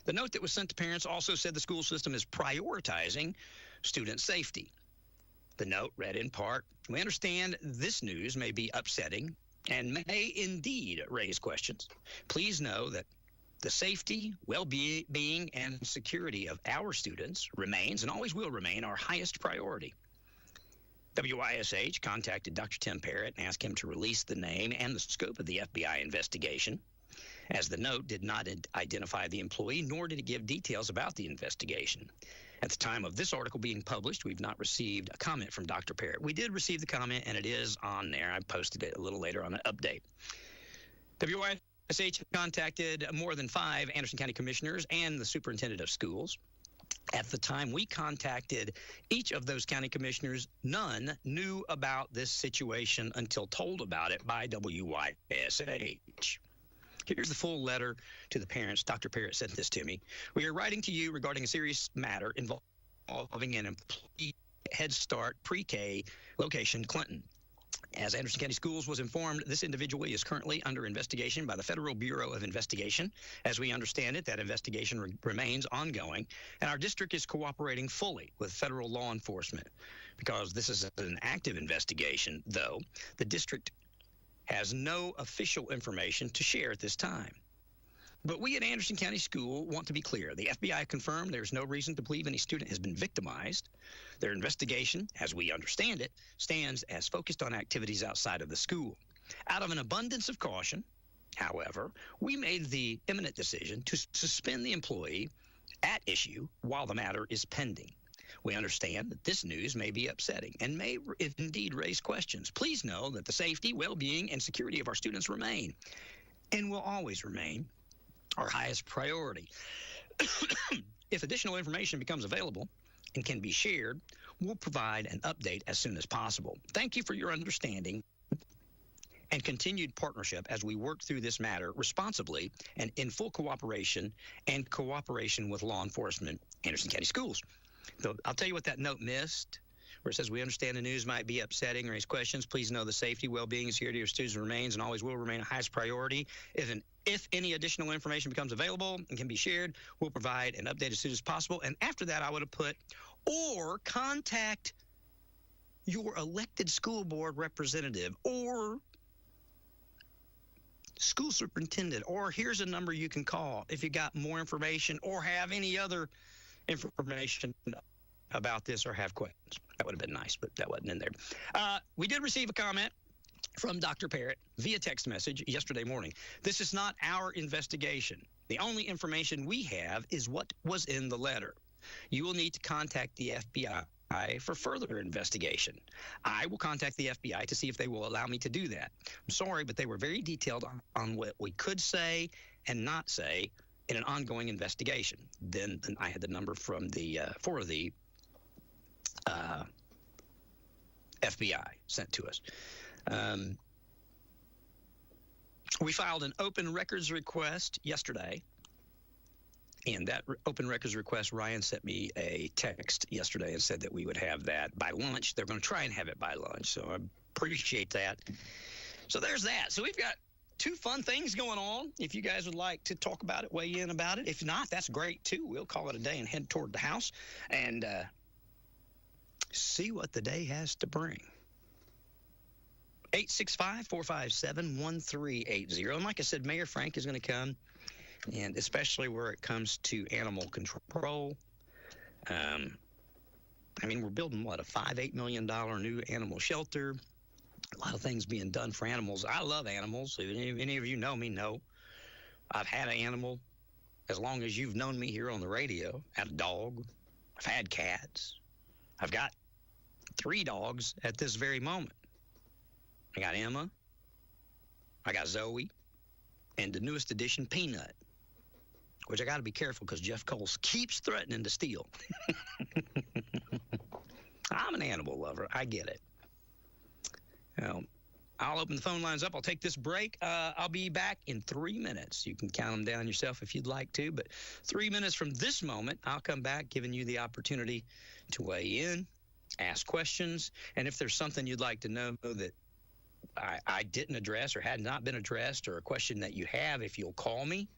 The note that was sent to parents also said the school system is prioritizing student safety. The note read in part, we understand this news may be upsetting and may indeed raise questions. Please know that the safety, well-being, and security of our students remains and always will remain our highest priority. WYSH contacted Dr. Tim Parrott and asked him to release the name and the scope of the FBI investigation, as the note did not identify the employee, nor did it give details about the investigation. At the time of this article being published, we've not received a comment from Dr. Parrott. We did receive the comment, and it is on there. I posted it a little later on an update. WYSH contacted more than 5 Anderson County commissioners and the superintendent of schools. At the time we contacted each of those county commissioners, none knew about this situation until told about it by WYSH. Here's the full letter to the parents. Dr. Parrott sent this to me. We are writing to you regarding a serious matter involving an employee Head Start pre-K location, Clinton. As Anderson County Schools was informed, this individual is currently under investigation by the Federal Bureau of Investigation. As we understand it, that investigation remains ongoing, and our district is cooperating fully with federal law enforcement. Because this is an active investigation, though, the district has no official information to share at this time. But we at Anderson County School want to be clear. The FBI confirmed there's no reason to believe any student has been victimized. Their investigation, as we understand it, stands as focused on activities outside of the school. Out of an abundance of caution, however, we made the imminent decision to suspend the employee at issue while the matter is pending. We understand that this news may be upsetting and may indeed raise questions. Please know that the safety, well-being, and security of our students remain and will always remain our highest priority. If additional information becomes available and can be shared, we'll provide an update as soon as possible. Thank you for your understanding and continued partnership as we work through this matter responsibly and in full cooperation with law enforcement, Anderson County Schools. So I'll tell you what that note missed, where it says, we understand the news might be upsetting, raise questions. Please know the safety, well-being, and security of students remains and always will remain a highest priority. If any additional information becomes available and can be shared, we'll provide an update as soon as possible. And after that, I would have put, or contact your elected school board representative or school superintendent, or here's a number you can call if you got more information or have any other information about this or have questions. That would have been nice, but that wasn't in there. We did receive a comment from Dr. Parrott via text message yesterday morning. This is not our investigation. The only information we have is what was in the letter. You will need to contact the FBI for further investigation. I will contact the FBI to see if they will allow me to do that. I'm sorry, but they were very detailed on what we could say and not say in an ongoing investigation. Then I had the number from the for the FBI sent to us. We filed an open records request yesterday. And that open records request, Ryan sent me a text yesterday and said that we would have that by lunch. They're going to try and have it by lunch, so I appreciate that. So there's that. So we've got two fun things going on. If you guys would like to talk about it, weigh in about it. If not, that's great, too. We'll call it a day and head toward the house and see what the day has to bring. 865-457-1380. And like I said, Mayor Frank is going to come. And especially where it comes to animal control. We're building, a $5-8 million new animal shelter. A lot of things being done for animals. I love animals. If any of you know me, know I've had an animal as long as you've known me here on the radio. I had a dog. I've had cats. I've got 3 dogs at this very moment. I got Emma. I got Zoe. And the newest addition, Peanut. Which I got to be careful because Jeff Coles keeps threatening to steal. I'm an animal lover. I get it. I'll open the phone lines up. I'll take this break. I'll be back in 3 minutes. You can count them down yourself if you'd like to. But 3 minutes from this moment, I'll come back giving you the opportunity to weigh in, ask questions. And if there's something you'd like to know that I didn't address or had not been addressed, or a question that you have, if you'll call me,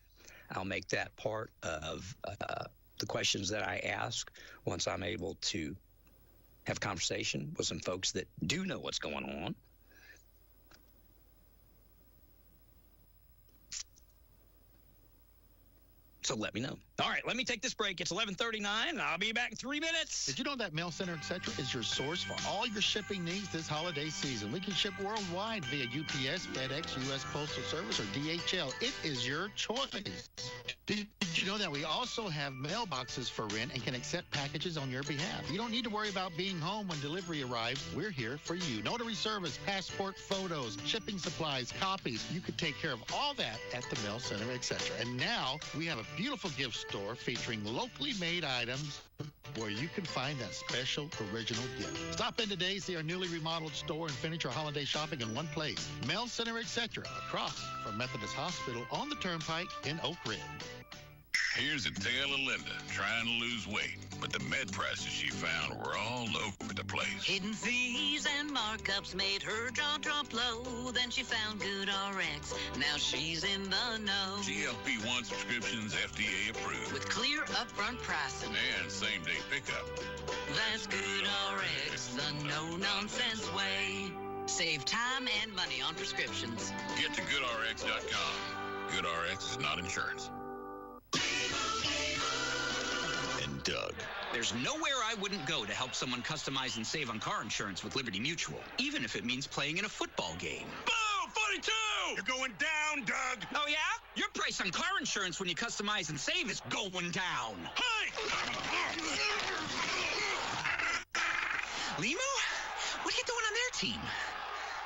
I'll make that part of the questions that I ask once I'm able to have conversation with some folks that do know what's going on. So let me know. All right, let me take this break. It's 11:39, and I'll be back in 3 minutes. Did you know that Mail Center, etc. is your source for all your shipping needs this holiday season? We can ship worldwide via UPS, FedEx, U.S. Postal Service, or DHL. It is your choice. Did you know that we also have mailboxes for rent and can accept packages on your behalf? You don't need to worry about being home when delivery arrives. We're here for you. Notary service, passport photos, shipping supplies, copies. You could take care of all that at the Mail Center, etc. And now we have a beautiful gift store featuring locally made items where you can find that special original gift. Stop in today, see our newly remodeled store, and finish your holiday shopping in one place. Mail Center, etc. Across from Methodist Hospital on the Turnpike in Oak Ridge. Here's a tale of Linda trying to lose weight, but the med prices she found were all over the place. Hidden fees and markups made her jaw drop low. Then she found Good RX. Now she's in the know. GLP-1 subscriptions FDA approved. With clear upfront pricing. And same-day pickup. That's Good RX, the no-nonsense way. Save time and money on prescriptions. Get to GoodRx.com. Good RX is not insurance. And Doug. There's nowhere I wouldn't go to help someone customize and save on car insurance with Liberty Mutual, even if it means playing in a football game. Boo! 42! You're going down, Doug! Oh, yeah? Your price on car insurance when you customize and save is going down. Hey! Limo? What are you doing on their team?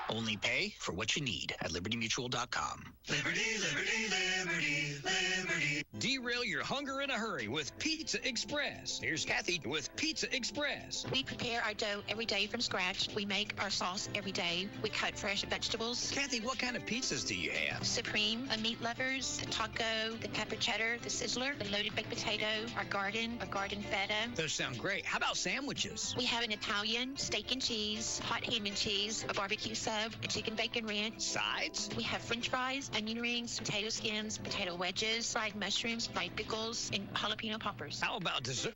Only pay for what you need at LibertyMutual.com. Liberty, liberty, liberty, liberty. Derail your hunger in a hurry with Pizza Express. Here's Kathy with Pizza Express. We prepare our dough every day from scratch. We make our sauce every day. We cut fresh vegetables. Kathy, what kind of pizzas do you have? Supreme, a meat lovers, the taco, the pepper cheddar, the sizzler, the loaded baked potato, our garden feta. Those sound great. How about sandwiches? We have an Italian, steak and cheese, hot ham and cheese, a barbecue sub, a chicken bacon ranch. Sides? We have french fries, onion rings, potato skins, potato wedges, fried mushrooms, fried pickles, and jalapeno poppers. How about dessert?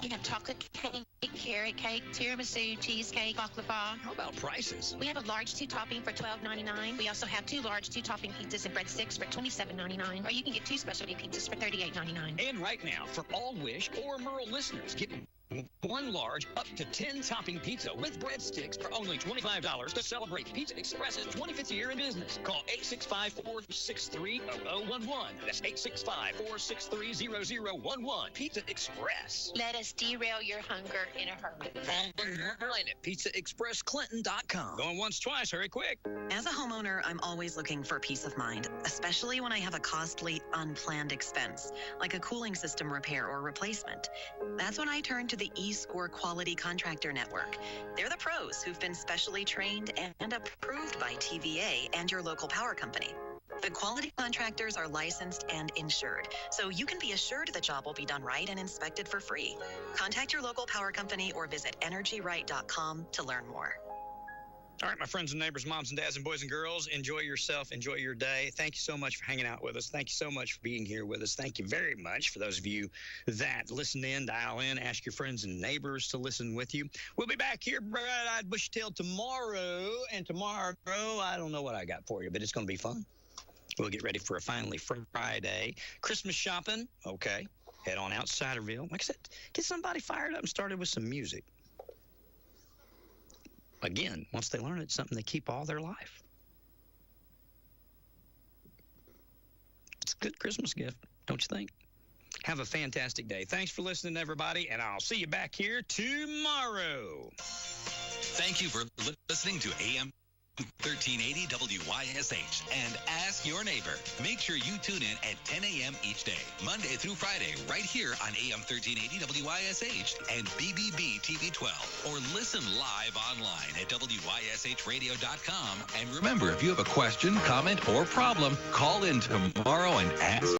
We have chocolate cake, carrot cake, tiramisu, cheesecake, baklava. How about prices? We have a large 2-topping for $12.99. We also have 2 large 2-topping pizzas and breadsticks for $27.99. Or you can get 2 specialty pizzas for $38.99. And right now, for all WYSH or Merle listeners, get One large, up to 10 topping pizza with breadsticks for only $25 to celebrate Pizza Express's 25th year in business. Call 865-463-0011. That's 865-463-0011. Pizza Express. Let us derail your hunger in a hurry. Online at pizzaexpressclinton.com. Going once, twice, hurry quick. As a homeowner, I'm always looking for peace of mind, especially when I have a costly, unplanned expense, like a cooling system repair or replacement. That's when I turn to the eScore Quality Contractor Network. They're the pros who've been specially trained and approved by TVA and your local power company. The quality contractors are licensed and insured, so you can be assured the job will be done right and inspected for free. Contact your local power company or visit energyright.com to learn more. All right, my friends and neighbors, moms and dads and boys and girls, enjoy yourself, enjoy your day. Thank you so much for hanging out with us. Thank you so much for being here with us. Thank you very much for those of you that listen in, dial in, ask your friends and neighbors to listen with you. We'll be back here, bright-eyed, bushy-tailed tomorrow. And tomorrow, I don't know what I got for you, but it's going to be fun. We'll get ready for a finally Friday. Christmas shopping, okay. Head on out Ciderville. Like I said, get somebody fired up and started with some music. Again, once they learn it, it's something they keep all their life. It's a good Christmas gift, don't you think? Have a fantastic day. Thanks for listening, everybody, and I'll see you back here tomorrow. Thank you for listening to AM 1380 WYSH and Ask Your Neighbor. Make sure you tune in at 10 a.m. each day, Monday through Friday, right here on AM 1380 WYSH and BBB TV 12. Or listen live online at WYSHradio.com. And remember, if you have a question, comment, or problem, call in tomorrow and ask